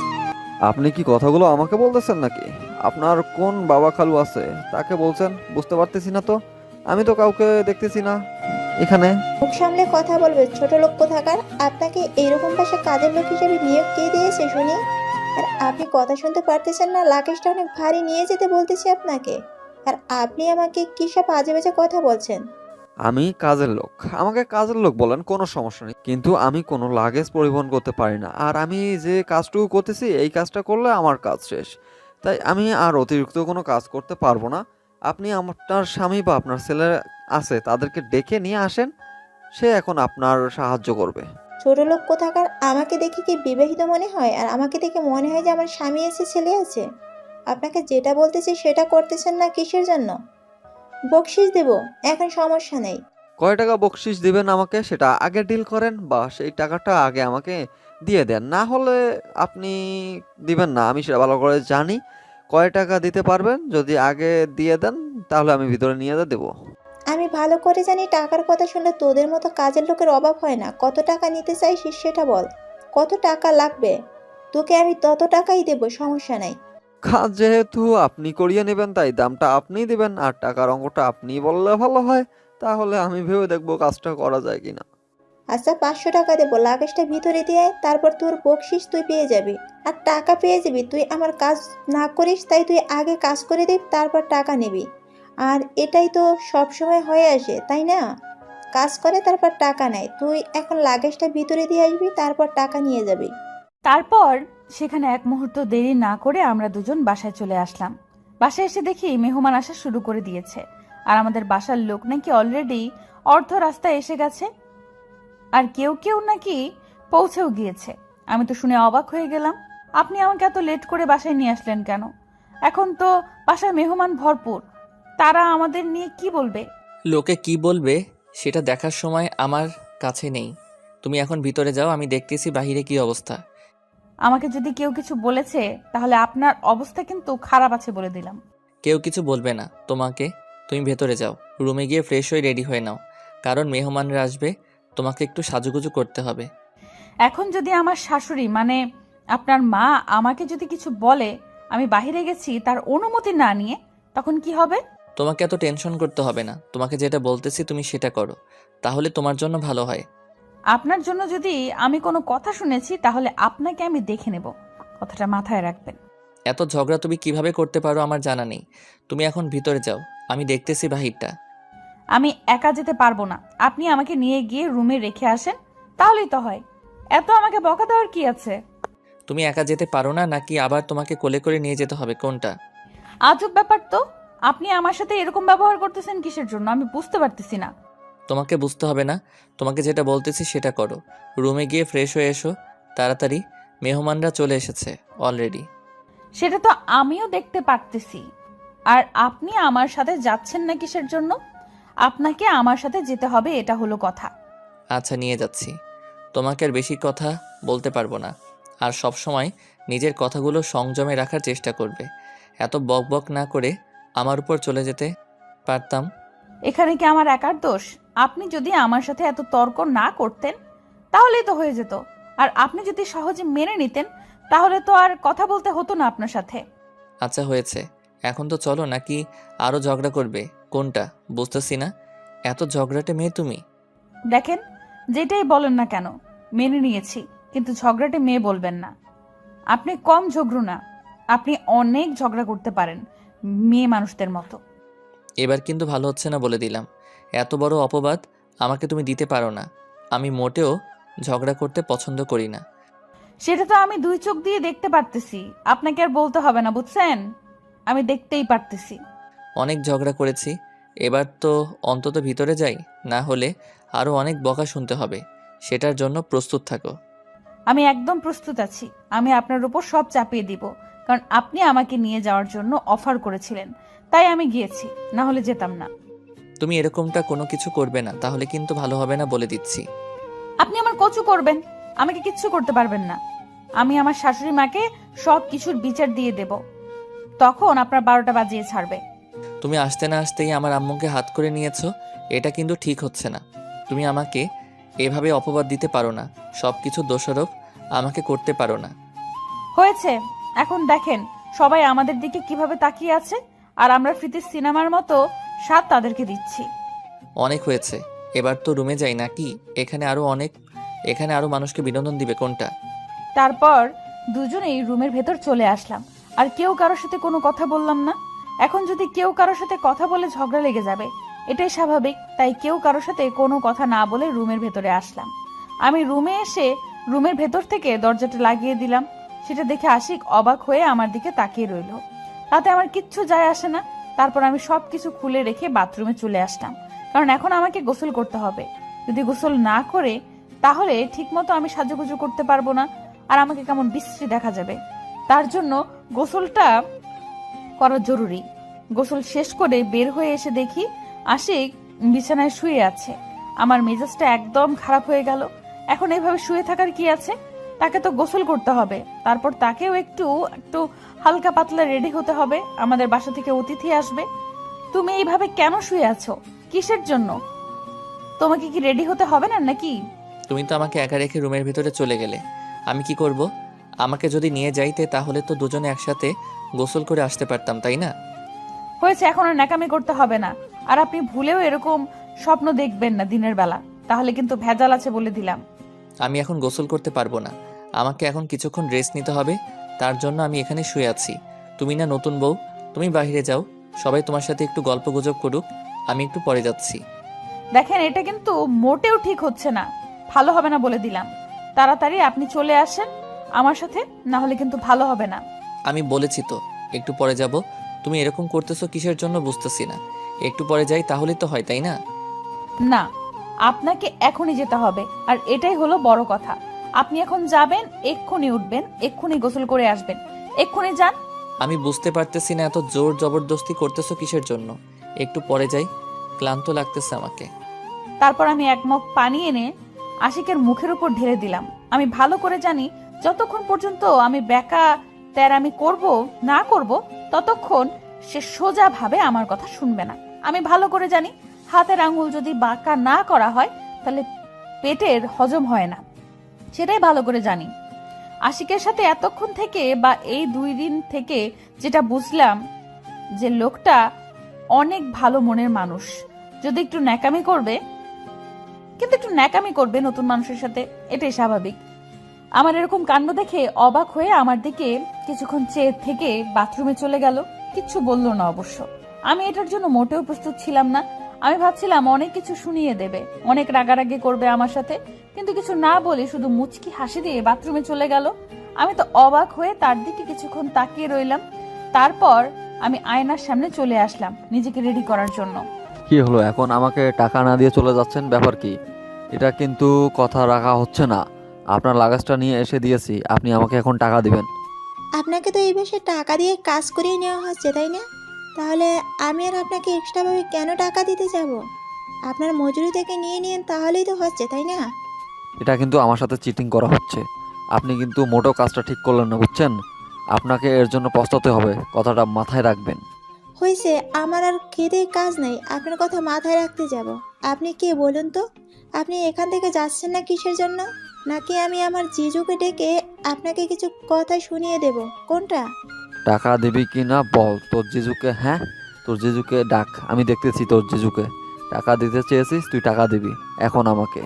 আপনি কি কথাগুলো আমাকে বলতেছেন নাকি আপনার কোন বাবা খালু আছে তাকে বলছেন? বুঝতে পারতেছি না তো, আমি তো কাউকে দেখতেছি না এখানে। মুখ সামলে কথা বলবে ছোট লোক কোথাকার। আপনাকে এইরকম ভাষা কাজের লোক হিসেবে নিয়োগ কে দিয়েছে শুনি? আর আপনি কথা শুনতে পারতেছেন না? লাগেজটা অনেক ভারী, নিয়ে যেতে বলতেছি আপনাকে, আর আপনি আমাকে কি সব আজে বাজে কথা বলছেন? আমি কাজের লোক, আমাকে কাজের লোক বলেন, কোনো সমস্যা নেই, কিন্তু আমি কোনো লাগেজ পরিবহন করতে পারি না। আর আমি যে কাজটুকু করতেছি এই কাজটা করলে আমার কাজ শেষ, তাই আমি আর অতিরিক্ত কোনো কাজ করতে পারবো না। আপনি আপনার স্বামী বা আপনার ছেলে আছে তাদেরকে ডেকে নিয়ে আসেন, সে এখন আপনার সাহায্য করবে। ছোট লোক কোথাকার! আমাকে দেখে কি বিবাহিত মনে হয়? আর আমাকে দেখে মনে হয় যে আমার স্বামী আছে, ছেলে আছে? আপনাকে যেটা বলতেছি সেটা করতেছেন না, কিসের জন্য? বকশিস দেব, এখন সমস্যা নেই। কয় টাকা বকশিস দিবেন আমাকে সেটা আগে ডিল করেন, বা সেই টাকাটা আগে আমাকে দিয়ে দেন। না হলে আপনি দিবেন না, আমি সেটা ভালো করে জানি। কয় টাকা দিতে পারবেন যদি আগে দিয়ে দেন, তাহলে আমি ভিতরে নিয়ে দেবো। আমি ভালো করে জানি টাকার কথা শুনলে তোদের মতো কাজের লোকের অভাব হয় না। কত টাকা নিতে চাইছিস সেটা বল। কত টাকা লাগবে? তোকে আমি তত টাকাই দেবো, সমস্যা নাই। কাজ যেহেতু আপনি করিয়ে নেবেন, তাই দামটা আপনিই দিবেন, আর টাকার অঙ্কটা আপনি বললে ভালো হয়। তাহলে আমি ভেবে দেখবো কাজটা করা যায় কিনা। আচ্ছা, 500 টাকা দেবো। লাগেজটা ভিতরে দিয়ে আয়, তারপর তোর বকশিস তুই পেয়ে যাবি। আর টাকা পেয়ে যাবি। তুই আমার কাজ না করিস, তাই তুই আগে কাজ করে দিবি, তারপর টাকা নিবি। আর এটাই তো সব সময় হয়ে আসে, তাই না? কাজ করে তারপর টাকা নেয়। তুই এখন লাগেজটা ভিতরে দিয়ে আসবি, তারপর টাকা নিয়ে যাবি। তারপর সেখানে এক মুহূর্ত দেরি না করে আমরা দুজন বাসায় চলে আসলাম। বাসায় এসে দেখি মেহমান আসা শুরু করে দিয়েছে, আর আমাদের বাসার লোক নাকি অলরেডি অর্ধ রাস্তায় এসে গেছে, আর কেউ কেউ নাকি পৌঁছেও গিয়েছে। আমি তো শুনে অবাক হয়ে গেলাম। আপনি আমাকে এত লেট করে বাসায় নিয়ে আসলেন কেন? এখন তো বাসায় মেহমান ভরপুর, তারা আমাদের নিয়ে কি বলবে? লোকে কি বলবে সেটা দেখার সময় আমার কাছে নেই। তুমি এখন ভিতরে যাও, আমি দেখতেছি বাহিরে কি অবস্থা। আমাকে যদি কেউ কিছু বলেছে তাহলে আপনার অবস্থা কিন্তু খারাপ আছে বলে দিলাম। কেউ কিছু বলবে না তোমাকে। তুমি ভেতরে যাও, রুমে গিয়ে ফ্রেশ হয়ে রেডি হয়ে নাও, কারণ মেহমানরা আসবে, তোমাকে একটু সাজুগুজু করতে হবে। এখন যদি আমার শাশুড়ি মানে আপনার মা আমাকে যদি কিছু বলে আমি বাইরে গেছি তার অনুমতি না নিয়ে, তখন কি হবে? তোমাকে এত টেনশন করতে হবে না, তোমাকে যেটা বলতেছি তুমি সেটা করো, তাহলে তোমার জন্য ভালো হয়। আপনার জন্য যদি আমি কোনো কথা শুনেছি তাহলে আপনাকে আমি দেখে নেব, কথাটা মাথায় রাখবেন। এত ঝগড়া তুমি কিভাবে করতে পারো আমার জানা নেই। তুমি এখন ভিতরে যাও, আমি দেখতেছি বাহিরটা। আমি একা যেতে পারবো না, আপনি আমাকে নিয়ে গিয়ে রুমে রেখে আসেন, তাহলেই তো হয়। এত আমাকে বকা দেওয়ার কি আছে? তুমি একা যেতে পারো না নাকি আবার তোমাকে কোলে করে নিয়ে যেতে হবে, কোনটা? আজব ব্যাপার তো, আপনি আমার সাথে এরকম ব্যবহার করতেছেন কিসের জন্য আমি বুঝতে পারতেছি না। তোমাকে বুঝতে হবে না, তোমাকে যেটা বলতেছি সেটা করো। রুমে গিয়ে ফ্রেশ হয়ে এসো তাড়াতাড়ি, মেহমানরা চলে এসেছে অলরেডি। সেটা তো আমিও দেখতে পারতেছি। আর আপনি আমার সাথে যাচ্ছেন না কিসের জন্য? আপনাকে আমার সাথে যেতে হবে, এটা হলো কথা। আচ্ছা নিয়ে যাচ্ছি, তোমাকে আর বেশি কথা বলতে পারবো না। আর সব সময় নিজের কথাগুলো সংযমে রাখার চেষ্টা করবে, এত বক বক না করে আমার উপর চলে যেতে পারতাম। এখানে কি আমার একার দোষ? আপনি যদি আমার সাথে এত তর্ক না করতেন তাহলেই তো হয়ে যেত। আর আপনি যদি সহজে মেনে নিতেন তাহলে তো আর কথা বলতে হতো না আপনার সাথে। আচ্ছা হয়েছে, এখন তো চলো, নাকি আরও ঝগড়া করবে? কোনটা বুঝতেছি না, এত ঝগড়াটে মেয়ে তুমি। দেখেন, যেটাই বলেন না কেন মেনে নিয়েছি, কিন্তু ঝগড়াটে মেয়ে বলবেন না। আপনি কম ঝগড়ু না, আপনি অনেক ঝগড়া করতে পারেন মেয়ে মানুষদের মতো। এবার কিন্তু ভালো হচ্ছে না বলে দিলাম, এত বড় অপবাদ আমাকে তুমি দিতে পারো না। আমি মোটেও ঝগড়া করতে পছন্দ করি না। সেটা তো আমি দুই চোখ দিয়ে দেখতে পারতেছি, আপনাকে আর বলতে হবে না, বুঝছেন? আমি দেখতেই পারতেছি। অনেক ঝগড়া করেছি, এবার তো অন্তত ভিতরে যাই, না হলে আরও অনেক বকা শুনতে হবে। সেটার জন্য প্রস্তুত থাকো। আমি একদম প্রস্তুত আছি। আমি আপনার উপর সব চাপিয়ে দিব, কারণ আপনি আমাকে নিয়ে যাওয়ার জন্য অফার করেছিলেন, তাই আমি গিয়েছি, না হলে যেতাম না। তুমি এরকমটা কোনো কিছু করবে না, তাহলে কিন্তু ভালো হবে না বলে দিচ্ছি। আপনি আমার কচু করবেন, আমাকে কিচ্ছু করতে পারবেন না। আমি আমার শাশুড়ি মাকে সব কিছুর বিচার দিয়ে দেব, তখন আপনার 12টা বাজিয়ে ছাড়বে। তুমি আসতে না আসতেই আমার আম্মুকে হাত করে নিয়েছো, এটা কিন্তু ঠিক হচ্ছে না। তুমি আমাকে এভাবে অপবাদ দিতে পারো না, সব কিছু দোষারোপ আমাকে করতে পারো না। হয়েছে, এখন দেখেন সবাই আমাদের দিকে কিভাবে তাকিয়ে আছে, আর আমরা ফ্রিতে সিনেমার মতো স্বাদ তাদেরকে দিচ্ছি। অনেক হয়েছে, এবার তো রুমে যাই নাকি? এখানে আরো মানুষকে বিনোদন দিবে, কোনটা? তারপর দুজনেই রুমের ভেতর চলে আসলাম, আর কেউ কারোর সাথে কোনো কথা বললাম না। এখন যদি কেউ কারোর সাথে কথা বলে ঝগড়া লেগে যাবে, এটাই স্বাভাবিক। তাই কেউ কারোর সাথে কোনো কথা না বলে রুমের ভেতরে আসলাম। আমি রুমে এসে রুমের ভেতর থেকে দরজাটা লাগিয়ে দিলাম। সেটা দেখে আশিক অবাক হয়ে আমার দিকে তাকিয়ে রইল। তাতে আমার কিচ্ছু যায় আসে না। তারপর আমি সবকিছু খুলে রেখে বাথরুমে চলে আসলাম, কারণ এখন আমাকে গোসল করতে হবে। যদি গোসল না করে তাহলে ঠিকমতো আমি সাজুগুজু করতে পারবো না, আর আমাকে কেমন বিশ্রী দেখা যাবে। তার জন্য গোসলটা করা জরুরি। গোসল শেষ করে বের হয়ে এসে দেখি আশিক বিছানায় শুয়ে আছে। আমার মেজাজটা একদম খারাপ হয়ে গেল। এখন এইভাবে শুয়ে থাকার কি আছে? তাকে তো গোসল করতে হবে, তারপর তাকেও একটু একটু হালকা পাতলা রেডি হতে হবে, আমাদের বাসা থেকে অতিথি আসবে। তুমি এইভাবে কেন শুয়ে আছো? কিসের জন্য? তোমাকে কি রেডি হতে হবে না নাকি? তুমি তো আমাকে একা রেখে রুমের ভিতরে চলে গেলে, আমি কি করব? আমাকে যদি নিয়ে যাইতে তাহলে তো দুজনে একসাথে গোসল করে আসতে পারতাম, তাই না? হয়েছে, এখন আর ন্যাকামি করতে হবে না। আর আপনি ভুলেও এরকম স্বপ্ন দেখবেন না দিনের বেলা, তাহলে কিন্তু ভেজাল আছে বলে দিলাম। আমি এখন গোসল করতে পারবো না, আমাকে এখন কিছুক্ষণ রেস্ট নিতে হবে, তার জন্য আমি এখানে শুয়ে আছি। তুমি না নতুন বউ, তুমি বাইরে যাও, সবাই তোমার সাথে একটু গল্প গুজব করুক, আমি একটু পরে যাচ্ছি। দেখেন, এটা কিন্তু মোটেও ঠিক হচ্ছে না, ভালো হবে না বলে দিলাম। তাড়াতাড়ি আপনি চলে আসেন আমার সাথে, না হলে কিন্তু ভালো হবে না। আমি বলেছি তো একটু পরে যাব, তুমি এরকম করতেছো কিসের জন্য বুঝতেছি না। একটু পরে যাই তাহলেই তো হয়, তাই না? না, আপনাকে এখনই যেতে হবে, আর এটাই হলো বড় কথা। আপনি এখন যাবেন, এক্ষুনি উঠবেন, এক্ষুনি গোসল করে আসবেন, এক্ষুনি যান। আমি বুঝতে পারতেছি না এত জোর জবরদস্তি করতেছো কিসের জন্য। একটু পরে যাই, ক্লান্ত লাগতেছে আমাকে। তারপর আমি এক মগ পানি এনে আশিকের মুখের উপর ঢেলে দিলাম। আমি ভালো করে জানি যতক্ষণ পর্যন্ত আমি বেকা তেরামি করব না করব, ততক্ষণ সে সোজা ভাবে আমার কথা শুনবে না। আমি ভালো করে জানি হাতের আঙ্গুল যদি বাঁকা না করা হয় তাহলে পেটের হজম হয় না। সেটাই ভালো করে জানি। আশিকের সাথে এতক্ষণ থেকে বা এই 2 দিন থেকে যেটা বুঝলাম যে লোকটা অনেক ভালো মনের মানুষ। যদি একটু ন্যাকামি করবে, কিন্তু একটু ন্যাকামি করবে নতুন মানুষের সাথে, এটাই স্বাভাবিক। আমার এরকম কাণ্ড দেখে অবাক হয়ে আমার দিকে কিছুক্ষণ চেয়ে থেকে বাথরুমে চলে গেল। কিচ্ছু বললো না অবশ্য। আমি এটার জন্য মোটেও প্রস্তুত ছিলাম না। আমি ভাবছিলাম অনেক কিছু শুনিয়ে দেবে, অনেক রাগারাগি করবে আমার সাথে, কিন্তু কিছু না বলে শুধু মুচকি হাসি দিয়ে বাথরুমে চলে গেল। আমি তো অবাক হয়ে তার দিকে কিছুক্ষণ তাকিয়ে রইলাম। তারপর আমি আয়নার সামনে চলে আসলাম নিজেকে রেডি করার জন্য। কি হলো, এখন আমাকে টাকা না দিয়ে চলে যাচ্ছেন? ব্যাপার কি? এটা কিন্তু কথা রাখা হচ্ছে না। আপনার লাগেজটা নিয়ে এসে দিয়েছি, আপনি আমাকে এখন টাকা দিবেন। আপনাকে তো এই বেশি টাকা দিয়ে কাজ করিয়ে নেওয়া হচ্ছে, তাই না? তাহলে আমি আর আপনাকে এক্সট্রাভাবে কেন টাকা দিতে যাব? আপনার মজুরি থেকে নিয়ে নিন, তাহলেই তো হচ্ছে, তাই না? এটা কিন্তু আমার সাথে চিটিং করা হচ্ছে। আপনি কিন্তু মোটেও কাজটা ঠিক করলেন না, বুঝছেন? আপনাকে এর জন্য পস্তাতে হবে, কথাটা মাথায় রাখবেন। হয়েছে, আমার আর খেতে কাজ নাই, আপনার কথা মাথায় রাখতে যাব। আপনি কে বলুন তো? আপনি এখান থেকে যাচ্ছেন না কিসের জন্য? নাকি আমি আমার জিজুকে ডেকে আপনাকে কিছু কথা শুনিয়ে দেব? কোনটা? টাকা দিবি কি না বল তোর জিজুকে। হ্যাঁ, তোর জিজুকে ডাক, আমি দেখতেছি তোর জিজুকে। টাকা দিতে চেয়েছিস, তুই টাকা দিবি এখন আমাকে।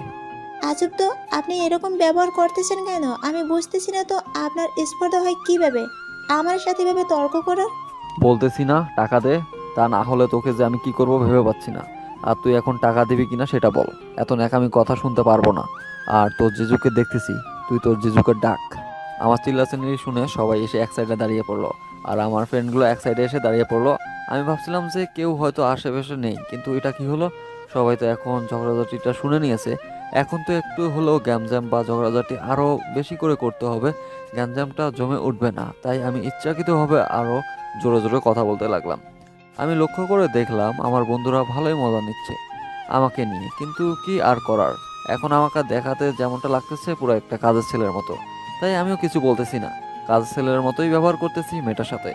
আজব তো, আপনি এরকম ব্যবহার করতেছেন কেন? আমি বুঝতেছি না তো আপনার স্পর্ধা হয় কিভাবে আমার সাথে এভাবে তর্ক করার? বলতেছি না টাকা দে, তা না হলে তোকে যে আমি কি করব ভেবে পাচ্ছি না। আর তুই এখন টাকা দিবি কিনা সেটা বল। এত ন্যাকামি কথা শুনতে পারবো না। আর তোর জিজুকে দেখতেছি, তুই তোর জিজুকে ডাক। আমার চিল্লাচিল্লি শুনে সবাই এসে এক সাইডে দাঁড়িয়ে পড়লো, আর আমার ফ্রেন্ডগুলো এক সাইডে এসে দাঁড়িয়ে পড়লো। আমি ভাবছিলাম যে কেউ হয়তো আশেপাশে নেই, কিন্তু এটা কি হলো? সবাই তো এখন ঝগড়াঝাটিটা শুনে নিয়েছে। এখন তো একটু হলেও গ্যামজাম বা ঝগড়াঝাটি আরও বেশি করে করতে হবে, গ্যামজামটা জমে উঠবে না। তাই আমি ইচ্ছাকৃতভাবে আরও জোরে জোরে কথা বলতে লাগলাম। আমি লক্ষ্য করে দেখলাম আমার বন্ধুরা ভালোই মজা নিচ্ছে আমাকে নিয়ে, কিন্তু কি আর করার। এখন আমাকে দেখাতে যেমনটা লাগতেছে পুরো একটা কাজের ছেলের মতো, তাই আমিও কিছু বলতেছি না। কাজের ছেলের মতোই ব্যবহার করতেছি মেয়েটার সাথে।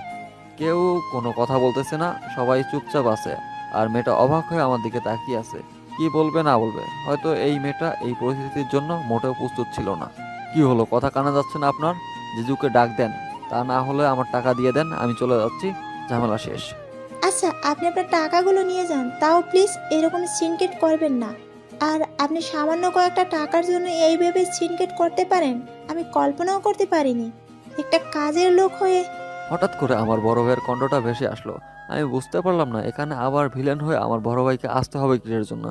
কেউ কোনো কথা বলতেছে না, সবাই চুপচাপ আছে। আর মেয়েটা অবাক হয়ে আমার দিকে তাকিয়ে আছে, কি বলবে না বলবে। হয়তো এই মেয়েটা এই পরিস্থিতির জন্য মোটেও প্রস্তুত ছিল না। কি হলো, কথা কানা যাচ্ছে না আপনার? জিজুকে ডাক দেন, তা না হলে আমার টাকা দিয়ে দেন, আমি চলে যাচ্ছি, ঝামেলা শেষ। আচ্ছা, আপনি আপনার টাকাগুলো নিয়ে যান, তাও প্লিজ এরকম সিনকেট করবেন না। আর আপনি সামান্য কয়েকটা টাকার জন্য এইভাবে সিনকেট করতে পারেন, আমি কল্পনাও করতে পারিনি। একটা কাজের লোক হয়ে। হঠাৎ করে আমার বড় ভাইয়ের কণ্ঠটা ভেসে আসলো। আমি বুঝতে পারলাম না এখানে আবার ভিলেন হয়ে আমার বড় ভাইকে আসতে হবে কিসের জন্য।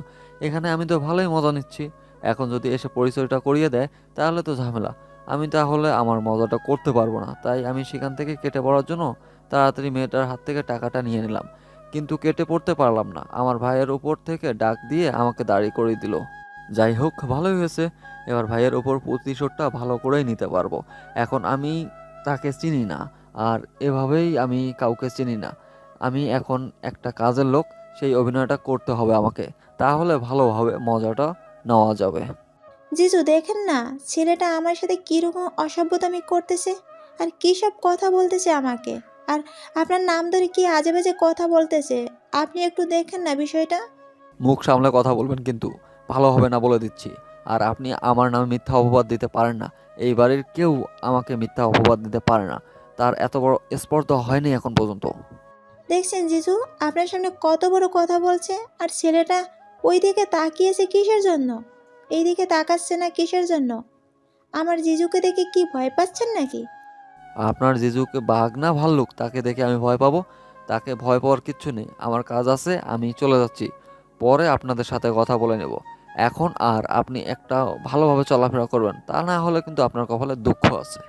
এখানে আমি তো ভালোই মজা নিচ্ছি, এখন যদি এসে পরিচয়টা করিয়ে দেয় তাহলে তো ঝামেলা। আমি তাহলে আমার মজাটা করতে পারবো না। তাই আমি সেখান থেকে কেটে পড়ার জন্য তাড়াতাড়ি মেয়েটার হাত থেকে টাকাটা নিয়ে নিলাম, কিন্তু কেটে পড়তে পারলাম না। আমার ভাইয়ের উপর থেকে ডাক দিয়ে আমাকে দাঁড়িয়ে করে দিল। যাই হোক, ভালোই হয়েছে, এবার ভাইয়ের ওপর প্রতিশোধটা ভালো করেই নিতে পারবো। এখন আমি তাকে চিনি না, আর এভাবেই আমি কাউকে চিনি না। আমি এখন একটা কাজের লোক, সেই অভিনয়টা করতে হবে আমাকে, তাহলে ভালোভাবে মজাটা নেওয়া যাবে। জিজু দেখেন না, ছেলেটা আমার সাথে কিরকম অসভ্যতামি করতেছে, আর কি সব কথা বলতেছে আমাকে। আর আপনার নাম ধরে কি আজে বাজে কথা বলতেছে। আপনি একটু দেখেন না বিষয়টা। মুখ সামলে কথা বলবেন, কিন্তু ভালো হবে না বলে দিচ্ছি। আর আপনি আমার নামে মিথ্যা অপবাদ দিতে পারেন না। এই বাড়ির কেউ আমাকে মিথ্যা অপবাদ দিতে পারে না, তার এত বড় স্পর্ধা হয়নি এখন পর্যন্ত। দেখছেন জিজু, আপনার সামনে কত বড় কথা বলছে, আর ছেলেটা ওই দিকে তাকিয়েছে কিসের জন্য? এই দিকে তাকাচ্ছে না কিসের জন্য? আমার জিজুকে দেখে কি ভয় পাচ্ছেন নাকি? আপনার জিজুকে বাঘ না ভাল্লুক, তাকে দেখে আমি ভয় পাবো? তাকে ভয় পাওয়ার কিচ্ছু নেই। আমার কাজ আছে, আমি চলে যাচ্ছি, পরে আপনাদের সাথে কথা বলে নেব। এখন আর আপনি একটা ভালোভাবে চলাফেরা করবেন, তা না হলে কিন্তু আপনার কপালে দুঃখ আছে।